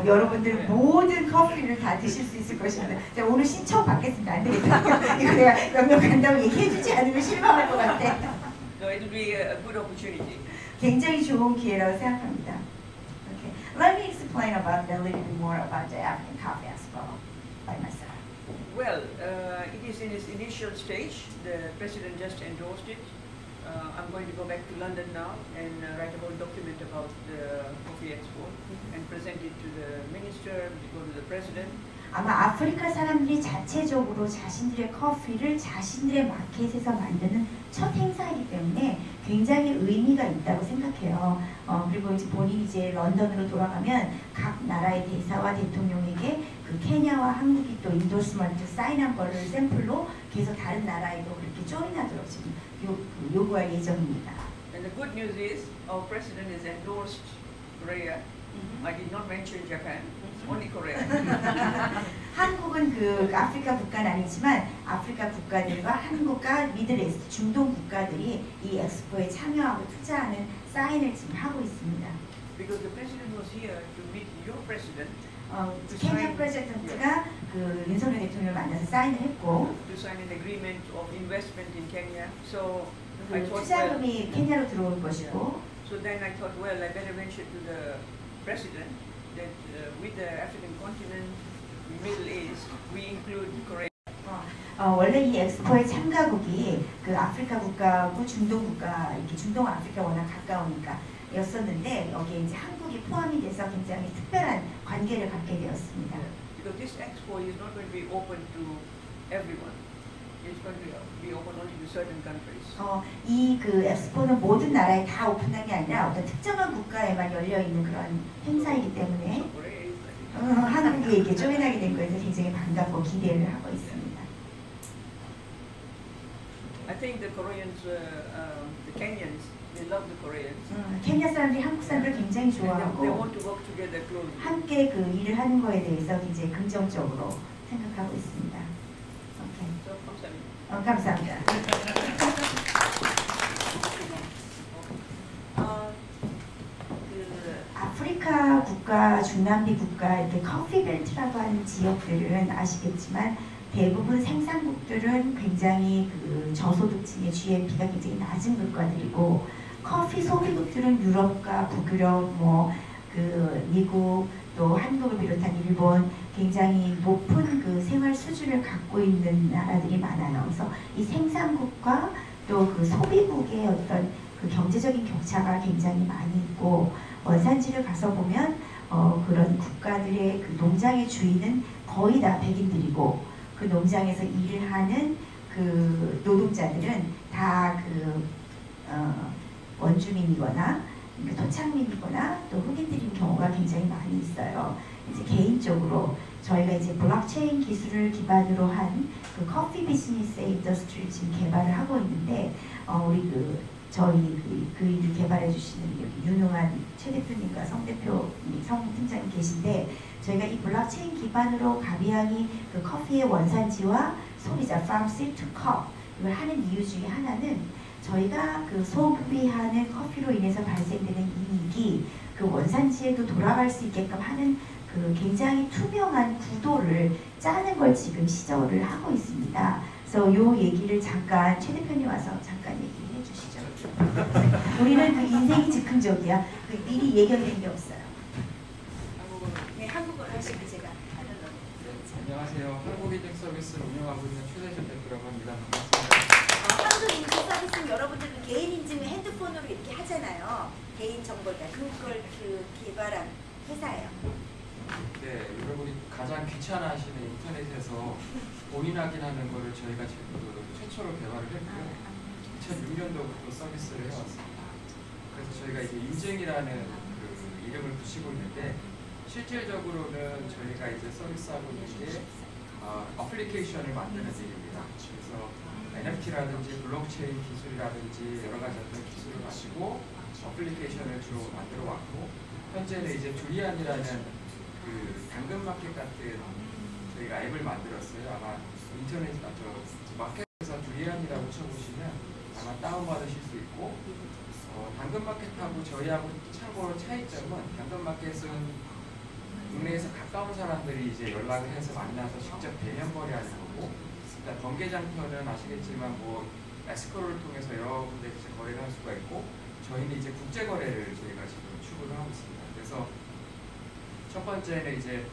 여러분들 모든 커피를 다 드실 수 있을 것입니다. 제가 오늘 신청 받겠습니다. 안 되겠다. 이거 내가 몇명 간다고 얘기해주지 않으면 실망할 것 같아. So it will be a good opportunity. 굉장히 좋은 기회라고 생각합니다. Okay. Let me explain about a little bit more about the African Coffee Expo by myself. Well, it is in its initial stage. The president just endorsed it. I'm going to go back to London now and write a whole document about the Coffee Expo and present it to the minister, go to the president. 아마 아프리카 사람들이 자체적으로 자신들의 커피를 자신들의 마켓에서 만드는 첫 행사이기 때문에 굉장히 의미가 있다고 생각해요. 그리고 이제 본인이 이제 런던으로 돌아가면 각 나라의 대사와 대통령에게 그 케냐와 한국이 또 인도스먼트 사인한 거를 샘플로 계속 다른 나라에도 그렇게 조인하도록 지금 요구할 예정입니다. And the good news is our president has endorsed Korea. I did not mention Japan. Only Korea. 한국은 그 아프리카 국가는 아니지만 아프리카 국가들과 한국과 미들이스트 중동 국가들이 이 엑스포에 참여하고 투자하는 사인을 지금 하고 있습니다. Because the president was here to meet your president. 케냐 프레지던트가 그 윤석열 대통령을 만나서 사인을 했고 to sign an agreement of investment in Kenya. So I 그 thought, 투자금이 케냐로 들어올 것이고 so then I thought, well, I better mention to the president that with the African continent, Middle East, we include Korea. 원래 이 엑스포의 참가국이 그 아프리카 국가하고 중동 국가, 이렇게 중동 아프리카 워낙 가까우니까 였었는데 여기에 이제 한국이 포함이 돼서 굉장히 특별한 관계를 갖게 되었습니다. Because this expo is not going to be open to everyone. It's going to be open only to certain countries. 이 그 엑스포는 모든 나라에 다 오픈한 게 아니라 어떤 특정한 국가에만 열려 있는 그런 행사이기 때문에 So Korea is like 한국이 이렇게 조인하게 된 거에서 굉장히 반갑고 기대를 하고 있습니다. I think the Koreans, the Kenyans, they love the Koreans. 케냐 사람들이 한국 사람들을 굉장히 And they 좋아하고 want to work together closely. 함께 그 일을 하는 거에 대해서 굉장히 긍정적으로 생각하고 있습니다. 오케이. So 감사합니다. 감사합니다. 아프리카 국가, 중남미 국가, 이렇게 커피벨트라고 하는 지역들은 아시겠지만 대부분 생산국들은 굉장히 그 저소득층의 GNP가 굉장히 낮은 국가들이고 커피 소비국들은 유럽과 북유럽, 그 미국, 또 한국을 비롯한 일본 굉장히 높은 그 생활 수준을 갖고 있는 나라들이 많아요. 그래서 이 생산국과 또 그 소비국의 어떤 그 경제적인 격차가 굉장히 많이 있고 원산지를 가서 보면 그런 국가들의 그 농장의 주인은 거의 다 백인들이고 그 농장에서 일을 하는 그 노동자들은 다 그 원주민이거나 토착민이거나 또 흑인들인 경우가 굉장히 많이 있어요. 이제 개인적으로 저희가 이제 블록체인 기술을 기반으로 한 그 커피 비즈니스 인더스트리를 지금 개발을 하고 있는데 우리 저희 그 일을 개발해 주시는 여기 유능한 최 대표님과 성 팀장님 계신데 저희가 이 블록체인 기반으로 가비앙이 그 커피의 원산지와 소비자 from seed to cup 이걸 하는 이유 중에 하나는 저희가 그 소비하는 커피로 인해서 발생되는 이익이 그 원산지에도 돌아갈 수 있게끔 하는 그 굉장히 투명한 구도를 짜는 걸 지금 시도를 하고 있습니다. 그래서 요 얘기를 잠깐 최 대표님 와서 잠깐 얘기해 주시죠. 우리는 그 인생이 즉흥적이야. 그 미리 예견된 게 없어요. 네, 한국어로 하시면 제가 하는 거. 안녕하세요. 한국인증 서비스를 운영하고 있는 최대준 대표라고 합니다. 반갑습니다. 한국인증 서비스는 여러분들 개인 인증을 핸드폰으로 이렇게 하잖아요. 개인 정보를 그걸 개발한 회사예요. 네, 여러분이 가장 귀찮아하시는 인터넷에서 본인 확인하는 거를 저희가 지금 최초로 개발을 했고요. 2006년도부터 서비스를 해왔습니다. 그래서 저희가 이제 인증이라는 그 이름을 붙이고 있는데 실질적으로는 저희가 이제 서비스하고 있는 게 어플리케이션을 만드는 일입니다. 그래서 NFT라든지 블록체인 기술이라든지 여러 가지 어떤 기술을 가지고 어플리케이션을 주로 만들어 왔고 현재는 이제 두리안이라는 그 당근마켓 같은 저희가 앱을 만들었어요. 아마 인터넷 마켓에서 두리안이라고 쳐보시면 아마 다운받으실 수 있고 당근마켓하고 저희하고 참고로 차이점은 당근마켓은 국내에서 가까운 사람들이 이제 연락을 해서 만나서 직접 대면 거래하는 거고 일단 번개장터는 아시겠지만 뭐 에스크로를 통해서 여러 군데 이제 거래를 할 수가 있고 저희는 이제 국제 거래를 저희가 지금 추구를 하고 있습니다. 그래서 첫 번째는 이제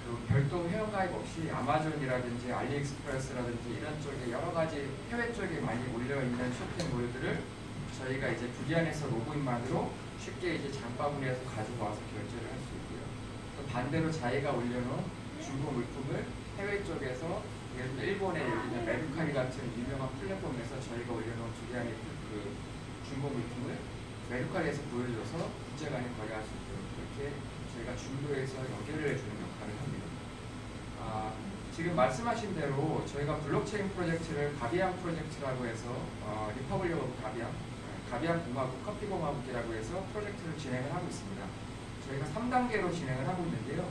그 별도 회원가입 없이 아마존이라든지 알리익스프레스라든지 이런 쪽에 여러 가지 해외 쪽에 많이 몰려 있는 쇼핑몰들을 저희가 이제 두리안에서 로그인만으로 쉽게 이제 장바구니에서 가지고 와서 결제를 할 수 있고요. 또 반대로 자기가 올려놓은 중고 물품을 해외 쪽에서 예를 들어 일본의 여기는 메르카리 같은 유명한 플랫폼에서 저희가 올려놓은 두리안의 그 중고 물품을 메르카리에서 보여줘서 국제간에 거래할 수 있도록 그렇게 저희가 중도에서 연결을 해주는 역할을 합니다. 지금 말씀하신 대로 저희가 블록체인 프로젝트를 가비앙 프로젝트라고 해서 리퍼블릭 오브 가비앙 공화국, 커피 공화국이라고 해서 프로젝트를 진행을 하고 있습니다. 저희가 3단계로 진행을 하고 있는데요.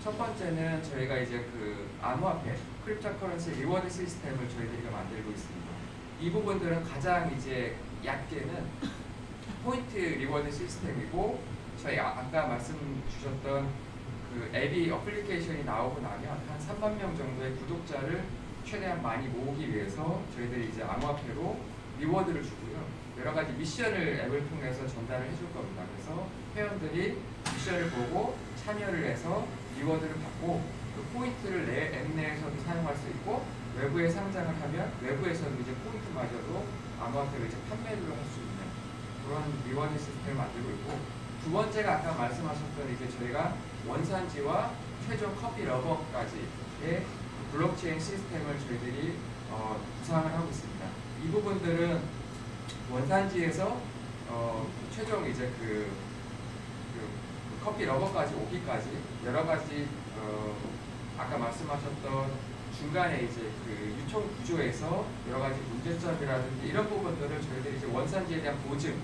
첫 번째는 저희가 이제 그 암호화폐, 크립토커런시 리워드 시스템을 저희들이 만들고 있습니다. 이 부분들은 가장 이제 얕게는 포인트 리워드 시스템이고 저희 아까 말씀 주셨던 그 앱이 어플리케이션이 나오고 나면 한 3만 명 정도의 구독자를 최대한 많이 모으기 위해서 저희들이 이제 암호화폐로 리워드를 주고요. 여러 가지 미션을 앱을 통해서 전달을 해줄 겁니다. 그래서 회원들이 미션을 보고 참여를 해서 리워드를 받고 그 포인트를 내 앱 내에서도 사용할 수 있고 외부에 상장을 하면 외부에서도 이제 포인트마저도 암호화폐로 이제 판매를 할 수 있는 그런 리워드 시스템을 만들고 있고 두 번째가 아까 말씀하셨던 이제 저희가 원산지와 최종 커피 러버까지의 블록체인 시스템을 저희들이 구상을 하고 있습니다. 이 부분들은 원산지에서 최종 이제 그 커피 러버까지 오기까지 여러 가지 아까 말씀하셨던 중간에 이제 그 유통 구조에서 여러 가지 문제점이라든지 이런 부분들을 저희들이 이제 원산지에 대한 보증을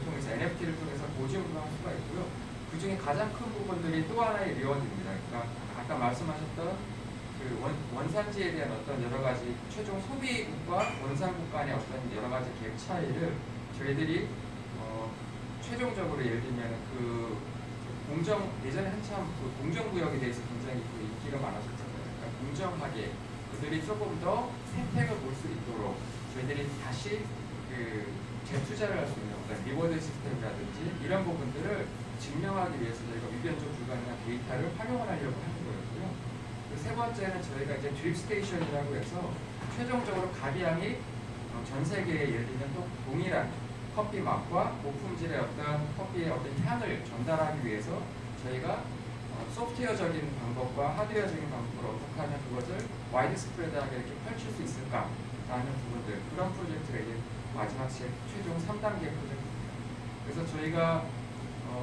통해서 NFT를 통해서 보증을 할 수가 있고요. 그 중에 가장 큰 부분들이 또 하나의 리워드입니다. 그러니까 아까 말씀하셨던 그 원산지에 대한 어떤 여러 가지 최종 소비국과 원산국 간의 어떤 여러 가지 갭 차이를 저희들이 최종적으로 예를 들면 그 예전에 한참 그 공정구역에 대해서 굉장히 그 인기가 많았었잖아요. 그러니까 공정하게 그들이 조금 더 혜택을 볼 수 있도록 저희들이 다시 그 재투자를 할 수 있는 어떤 리워드 시스템이라든지 이런 부분들을 증명하기 위해서 저희가 위변적 불가능한 데이터를 활용을 하려고 하는 거였고요. 세 번째는 저희가 이제 드립 스테이션이라고 해서 최종적으로 가비앙이 전 세계에 예를 들면 또 동일한 커피 맛과 고품질의 어떤 커피의 어떤 향을 전달하기 위해서 저희가 소프트웨어적인 방법과 하드웨어적인 방법으로 어떻게 하면 그것을 와이드 스프레드하게 이렇게 펼칠 수 있을까라는 부분들 그런 프로젝트가 이제 마지막 최종 3단계 프로젝트입니다. 그래서 저희가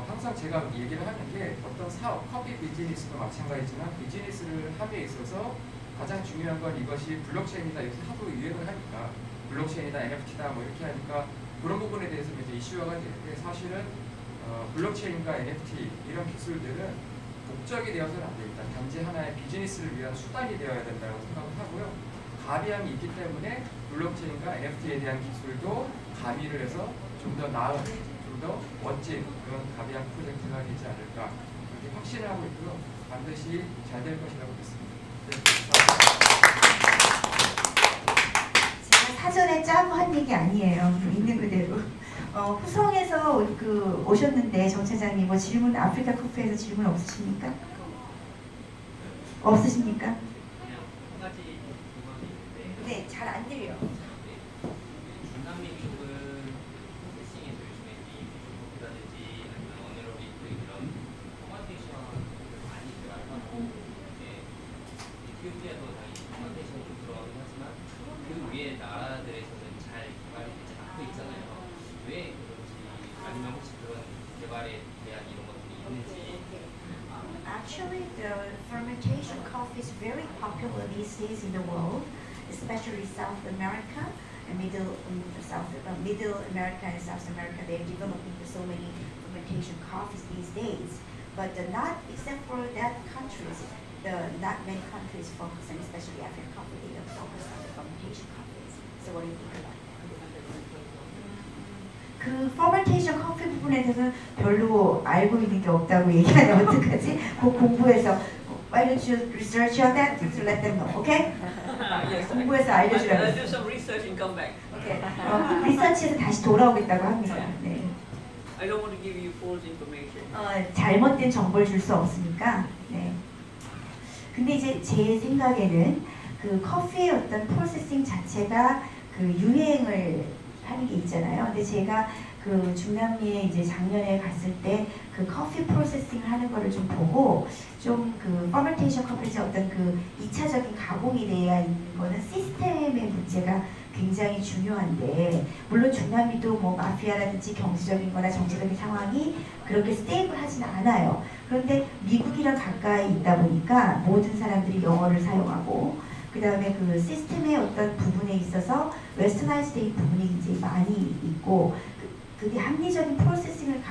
항상 제가 얘기를 하는 게 어떤 사업, 커피 비즈니스도 마찬가지지만 비즈니스를 함에 있어서 가장 중요한 건 이것이 블록체인이다. 요새 하도 유행을 하니까 블록체인이다, NFT다 뭐 이렇게 하니까 그런 부분에 대해서 이제 이슈화가 되는데 사실은 블록체인과 NFT 이런 기술들은 목적이 되어서는 안 됩니다. 단지 하나의 비즈니스를 위한 수단이 되어야 된다고 생각을 하고요. 가비함이 있기 때문에 블록체인과 NFT에 대한 기술도 가미를 해서 좀 더 나은, 좀 더 멋진 그런 가비함 프로젝트가 되지 않을까 그렇게 확신을 하고 있고요. 반드시 잘 될 것이라고 믿습니다. 네, 제가 사전에 짜고 한 얘기 아니에요. 있는 그대로. 후성에서 오셨는데 정 차장님 뭐 질문 아프리카 커피에서 질문 없으십니까? 없으십니까? 그냥 한 가지 질문이 있는데 네, 잘 안 들려. 중남미 쪽은 프로세싱에서 요즘에 비비주라든지 아니면 어네로빅 이런 포마테이션을 많이 개발하고 에티오피아도 당연히 포마테이션이 좀 들어가긴 하지만 그 위에 나라들에서는 잘 개발이 되지 않고 있잖아요. 왜 그런지 아니면 혹시 그런 개발에 대한 이런 것들이 있는지. Actually, the fermentation coffee is very popular these days in the world, especially South America and Middle America and South America. They're developing so many fermentation coffees these days. But not except for that countries, not many countries focus, and especially African coffee, they don't focus on the fermentation coffees. So what do you think about that? 그 퍼먼테이션 커피 부분에 대해서는 별로 알고 있는 게 없다고 얘기하면 어떡하지? 그 공부해서 Why don't you research on that to let them know, okay? Yes, 공부해서 I'll 알려주라고. do some research and come back. Okay. 리서치에서 다시 돌아오겠다고 합니다. 네. I don't want to give you false information. 잘못된 정보를 줄 수 없으니까. 네. 근데 이제 제 생각에는 그 커피의 어떤 프로세싱 자체가 그 유행을 하는 게 있잖아요. 근데 제가 그 중남미에 이제 작년에 갔을 때 그 커피 프로세싱을 하는 거를 좀 보고 좀 그 퍼먼테이션 커피의 어떤 그 2차적인 가공이 돼야 있는 거는 시스템의 문제가 굉장히 중요한데 물론 중남미도 뭐 마피아라든지 경제적인 거나 정치적인 상황이 그렇게 스테이블하진 않아요. 그런데 미국이랑 가까이 있다 보니까 모든 사람들이 영어를 사용하고 그 다음에 그 시스템의 어떤 부분에 있어서 웨스터나이즈 된 부분이 이제 많이 있고 그게 합리적인 프로세싱을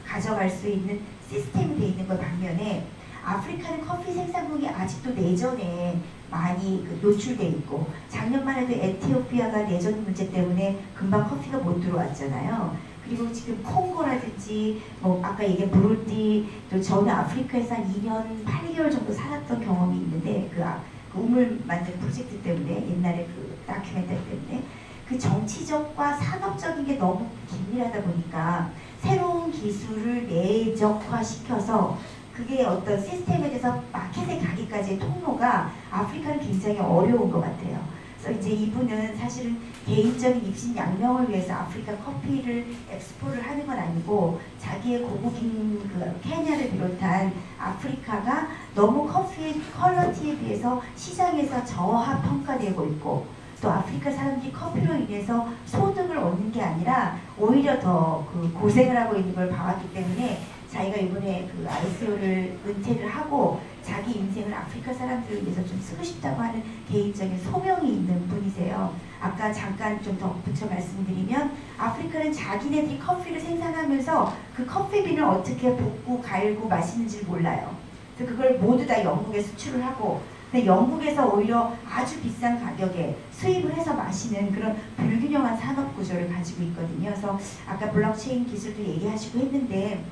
가져갈 수 있는 시스템이 돼 있는 것 반면에 아프리카는 커피 생산국이 아직도 내전에 많이 노출돼 있고 작년만 해도 에티오피아가 내전 문제 때문에 금방 커피가 못 들어왔잖아요. 그리고 지금 콩고라든지 뭐 아까 얘기한 부루디 또 저는 아프리카에서 한 2년 8개월 정도 살았던 경험이 있는데 그 우물 만든 프로젝트 때문에 옛날에 그 다큐멘터리 때문에 그 정치적과 산업적인 게 너무 긴밀하다 보니까 새로운 기술을 내적화시켜서 그게 어떤 시스템에 대해서 마켓에 가기까지의 통로가 아프리카는 굉장히 어려운 것 같아요. 그래서 이제 이분은 사실은 개인적인 입신 양명을 위해서 아프리카 커피를 엑스포를 하는 건 아니고 자기의 고국인 그 케냐를 비롯한 아프리카가 너무 커피의 퀄리티에 비해서 시장에서 저하 평가되고 있고 또 아프리카 사람들이 커피로 인해서 소득을 얻는 게 아니라 오히려 더 그 고생을 하고 있는 걸 봐왔기 때문에 자기가 이번에 그 ICO를 은퇴를 하고 자기 인생을 아프리카 사람들을 위해서 좀 쓰고 싶다고 하는 개인적인 소명이 있는 분이세요. 아까 잠깐 좀 덧붙여 말씀드리면 아프리카는 자기네들이 커피를 생산하면서 그 커피빈을 어떻게 볶고 갈고 마시는지 몰라요. 그래서 그걸 모두 다 영국에 수출을 하고 근데 영국에서 오히려 아주 비싼 가격에 수입을 해서 마시는 그런 불균형한 산업 구조를 가지고 있거든요. 그래서 아까 블록체인 기술도 얘기하시고 했는데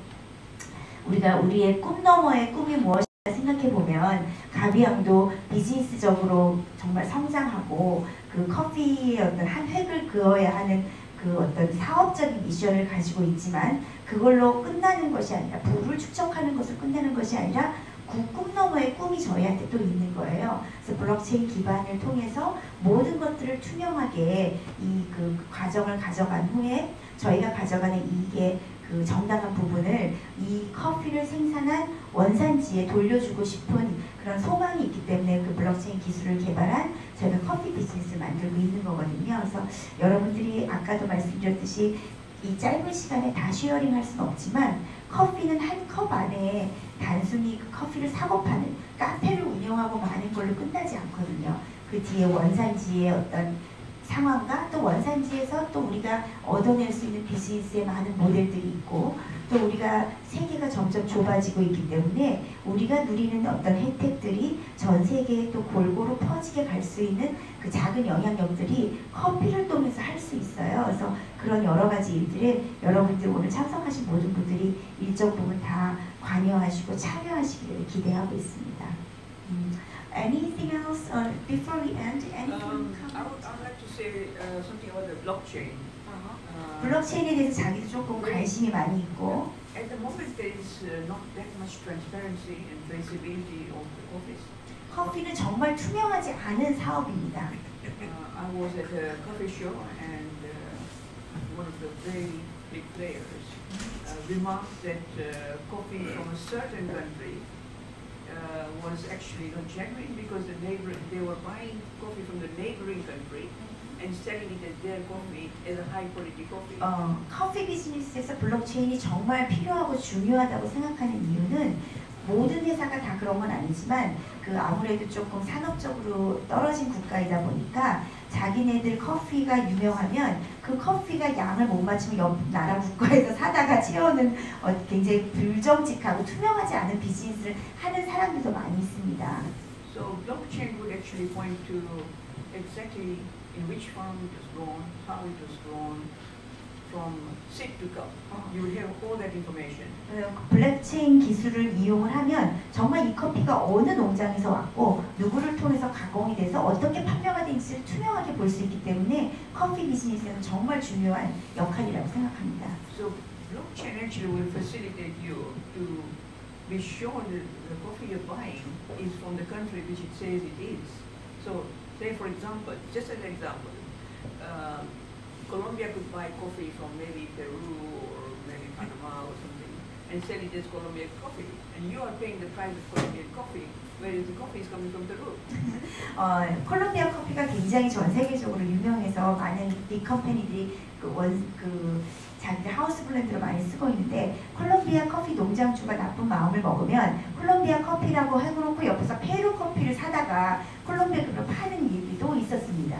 우리가 우리의 꿈 너머의 꿈이 무엇인가 생각해보면 가비양도 비즈니스적으로 정말 성장하고 그 커피의 어떤 한 획을 그어야 하는 그 어떤 사업적인 미션을 가지고 있지만 그걸로 끝나는 것이 아니라 부를 축적하는 것을 끝내는 것이 아니라 그 꿈 너머의 꿈이 저희한테 또 있는 거예요. 그래서 블록체인 기반을 통해서 모든 것들을 투명하게 이 그 과정을 가져간 후에 저희가 가져가는 이익의 그 정당한 부분을 이 커피를 생산한 원산지에 돌려주고 싶은 그런 소망이 있기 때문에 그 블록체인 기술을 개발한 저희가 커피 비즈니스를 만들고 있는 거거든요. 그래서 여러분들이 아까도 말씀드렸듯이 이 짧은 시간에 다 쉐어링할 수는 없지만 커피는 한 컵 안에 단순히 그 커피를 사고 파는 카페를 운영하고 마는 걸로 끝나지 않거든요. 그 뒤에 원산지의 어떤 상황과 또 원산지에서 또 우리가 얻어낼 수 있는 비즈니스의 많은 모델들이 있고 또 우리가 세계가 점점 좁아지고 있기 때문에 우리가 누리는 어떤 혜택들이 전 세계에 또 골고루 퍼지게 갈 수 있는 그 작은 영향력들이 커피를 통해서 할 수 있어요. 그래서 그런 여러 가지 일들에 여러분들 오늘 참석하신 모든 분들이 일정 부분 다 관여하시고 참여하시기를 기대하고 있습니다. Anything else before we end? Anything? I would like to say something about the blockchain. 블록체인에 대해서 자기도 조금 관심이 많이 있고 At the moment, there is not that much transparency and traceability of the coffees. 커피는 정말 투명하지 않은 사업입니다. I was at a coffee show and one of the very big players remarked that coffee from a certain country was actually not genuine because they were buying coffee from the neighboring country and selling it as their coffee as a high quality coffee. 커피 비즈니스에서 블록체인이 정말 필요하고 중요하다고 생각하는 이유는 모든 회사가 다 그런 건 아니지만 그 아무래도 조금 산업적으로 떨어진 국가이다 보니까 자기네들 커피가 유명하면 그 커피가 양을 못 맞추면 옆 나라 국가에서 사다가 채우는 굉장히 불정직하고 투명하지 않은 비즈니스를 하는 사람들도 많이 있습니다. So blockchain would actually point to exactly in which farm it was grown, how it was grown, from seed to cup. You will have all that information. 블록체인 기술을 이용을 하면 정말 이 커피가 어느 농장에서 왔고 누구를 통해서 가공이 돼서 어떻게 판매가 되는지를 투명하게 볼 수 있기 때문에 커피 비즈니스에는 정말 중요한 역할이라고 생각합니다. So blockchain actually will facilitate you to be sure that the coffee you're buying is from the country which it says it is. So say for example, just as an example, Colombia could buy coffee from maybe Peru or maybe Panama or something and sell it as Colombian coffee. And you are paying the price of Colombian coffee, whereas the coffee is coming from Peru. 콜롬비아 커피가 굉장히 전 세계적으로 유명해서 많은 빅 컴퍼니들이 자기들 하우스 블렌드로 많이 쓰고 있는데 콜롬비아 커피 농장주가 나쁜 마음을 먹으면 콜롬비아 커피라고 해놓고 옆에서 페루 커피를 사다가 콜롬비아로 파는 일도 있었습니다.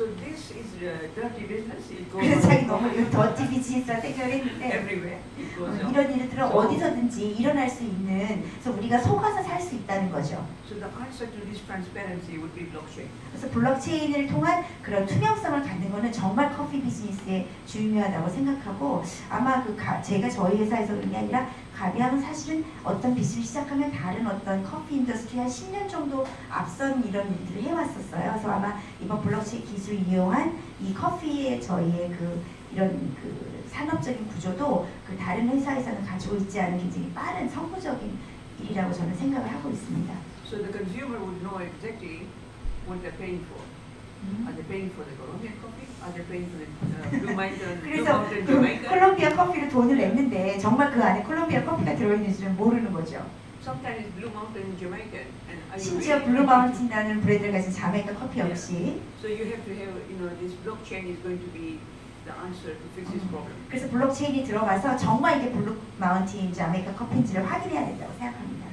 So this is dirty business. It goes 그래서 자기 너무 더티 비즈니스라 생각을 했는데 everywhere. It goes on. 이런 일들은 어디서든지 일어날 수 있는 그래서 우리가 속아서 살 수 있다는 거죠. So the answer to this transparency would be blockchain. 그래서 블록체인을 통한 그런 투명성을 갖는 것은 정말 커피 비즈니스에 중요하다고 생각하고 아마 제가 저희 회사에서 그런 게 아니라 가비앙은 사실은 어떤 비즈니스 시작하면 다른 어떤 커피 인더스트리 한 10년 정도 앞선 이런 일들을 해왔었어요. 그래서 아마 이번 블록체인 기술 이용한 이 커피의 저희의 이런 산업적인 구조도 다른 회사에서는 가지고 있지 않은 굉장히 빠른 선구적인 일이라고 저는 생각을 하고 있습니다. So the consumer would know exactly what they're paying for. Are they paying for the Colombian coffee? Are they paying for the Blue Mountain Jamaican? 콜롬비아 커피를 돈을 냈는데 정말 그 안에 콜롬비아 커피가 들어있는지는 모르는 거죠. Sometimes it's Blue Mountain Jamaican. And 심지어 블루 마운틴이라는 브랜드를 가진 자메이카 커피 역시. So you have to have, this blockchain is going to be the answer to fix this problem. 그래서 블록체인이 들어가서 정말 이게 블루 마운틴 자메이카 커피인지를 확인해야 된다고 생각합니다.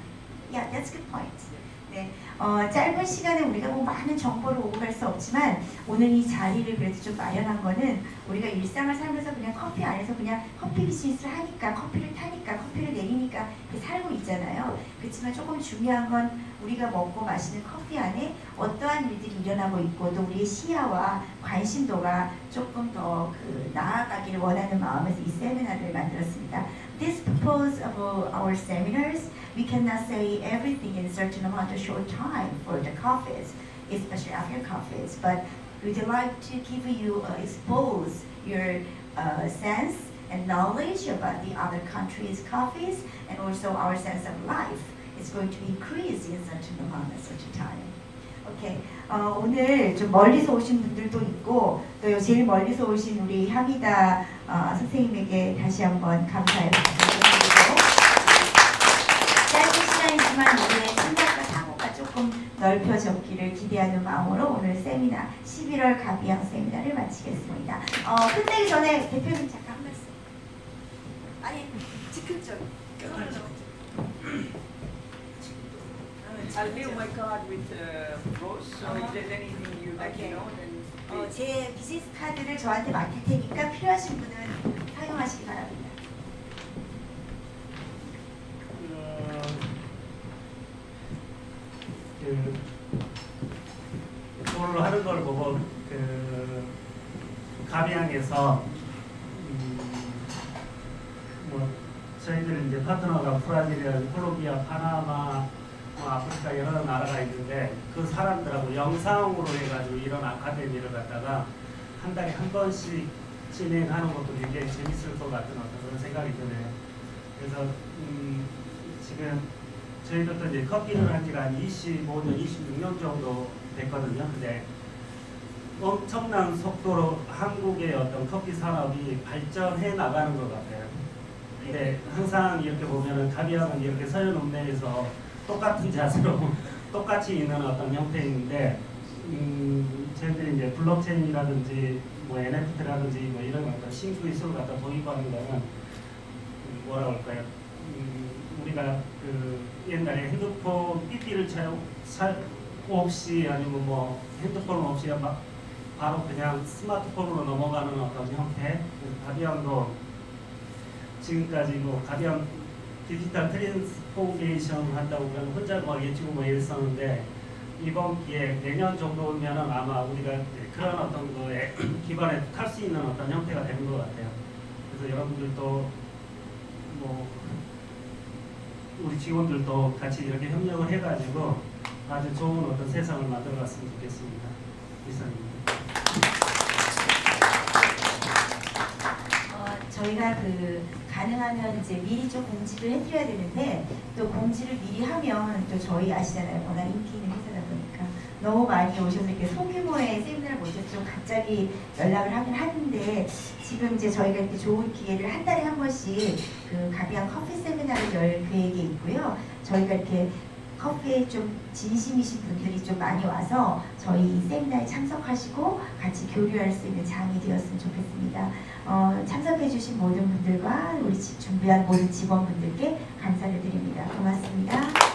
Yeah, that's a good point. 네, 짧은 시간에 우리가 많은 정보를 오고 갈 수 없지만 오늘 이 자리를 그래도 좀 마련한 거는 우리가 일상을 살면서 그냥 커피 안에서 그냥 커피 비즈니스를 하니까 커피를 타니까 커피를 내리니까 살고 있잖아요. 그렇지만 조금 중요한 건 우리가 먹고 마시는 커피 안에 어떠한 일들이 일어나고 있고 또 우리의 시야와 관심도가 조금 더 나아가기를 원하는 마음에서 이 세미나를 만들었습니다. This purpose of our seminars, we cannot say everything in a certain amount of short time for the coffees, especially after coffees, but we'd like to give you, expose your sense and knowledge about the other countries' coffees and also our sense of life. It's going to increase in certain amount at certain time. 오케이. 오늘 좀 멀리서 오신 분들도 있고 또 제일 멀리서 오신 우리 하미다 선생님에게 다시 한번 감사의 말씀을 드리고 짧은 시간이지만 우리의 생각과 사고가 조금 넓혀졌기를 기대하는 마음으로 오늘 세미나 11월 가비앙 세미나를 마치겠습니다. 끝내기 전에 대표님 잠깐 한 말씀. 직접 I'll leave my card with Rose. So if there's anything you'd like to know, then please. 제 비즈니스 카드를 저한테 맡길 테니까 필요하신 분은 사용하시기 바랍니다. 그걸로 하는 걸 보고 가비앙에서 뭐 저희들 이제 파트너가 브라질이나 콜롬비아, 파나마, 아프리카 여러 나라가 있는데 그 사람들하고 영상으로 해가지고 이런 아카데미를 갖다가 한 달에 한 번씩 진행하는 것도 굉장히 재밌을 것 같은 어떤 그런 생각이 드네요. 그래서 지금 저희들도 이제 커피를 한 지가 한 25년, 26년 정도 됐거든요. 근데 엄청난 속도로 한국의 어떤 커피 산업이 발전해 나가는 것 같아요. 근데 항상 이렇게 보면은 가비앙은 이렇게 서현읍내에서 똑같은 자세로 똑같이 있는 어떤 형태인데 저희들이 이제 블록체인이라든지 뭐 NFT라든지 뭐 이런 어떤 신규 기술을 갖다 도입하는 거는 뭐라 할까요? 우리가 그 옛날에 핸드폰 삐삐를 없이 아니면 뭐 핸드폰 없이 막 바로 그냥 스마트폰으로 넘어가는 어떤 형태. 가비앙도 지금까지 뭐 가비앙 디지털 트랜스포메이션 한다고 그냥 혼자 막 예치고 뭐 이랬었는데 이번 기회에 내년 정도면은 아마 우리가 그런 어떤 거에 기반에 탈 수 있는 어떤 형태가 되는 것 같아요. 그래서 여러분들도 뭐 우리 직원들도 같이 이렇게 협력을 해가지고 아주 좋은 어떤 세상을 만들어갔으면 좋겠습니다. 이상입니다. 저희가 가능하면 이제 미리 좀 공지를 해드려야 되는데 또 공지를 미리 하면 또 저희 아시잖아요. 워낙 인기 있는 회사다 보니까 너무 많이 오셔서 이렇게 소규모의 세미나를 모셔서 좀 갑자기 연락을 하긴 하는데 지금 이제 저희가 이렇게 좋은 기회를 한 달에 한 번씩 가비앙 커피 세미나를 열 계획에 있고요. 저희가 이렇게 커피에 좀 진심이신 분들이 좀 많이 와서 저희 세미나에 참석하시고 같이 교류할 수 있는 장이 되었으면 좋겠습니다. 참석해주신 모든 분들과 우리 준비한 모든 직원분들께 감사를 드립니다. 고맙습니다.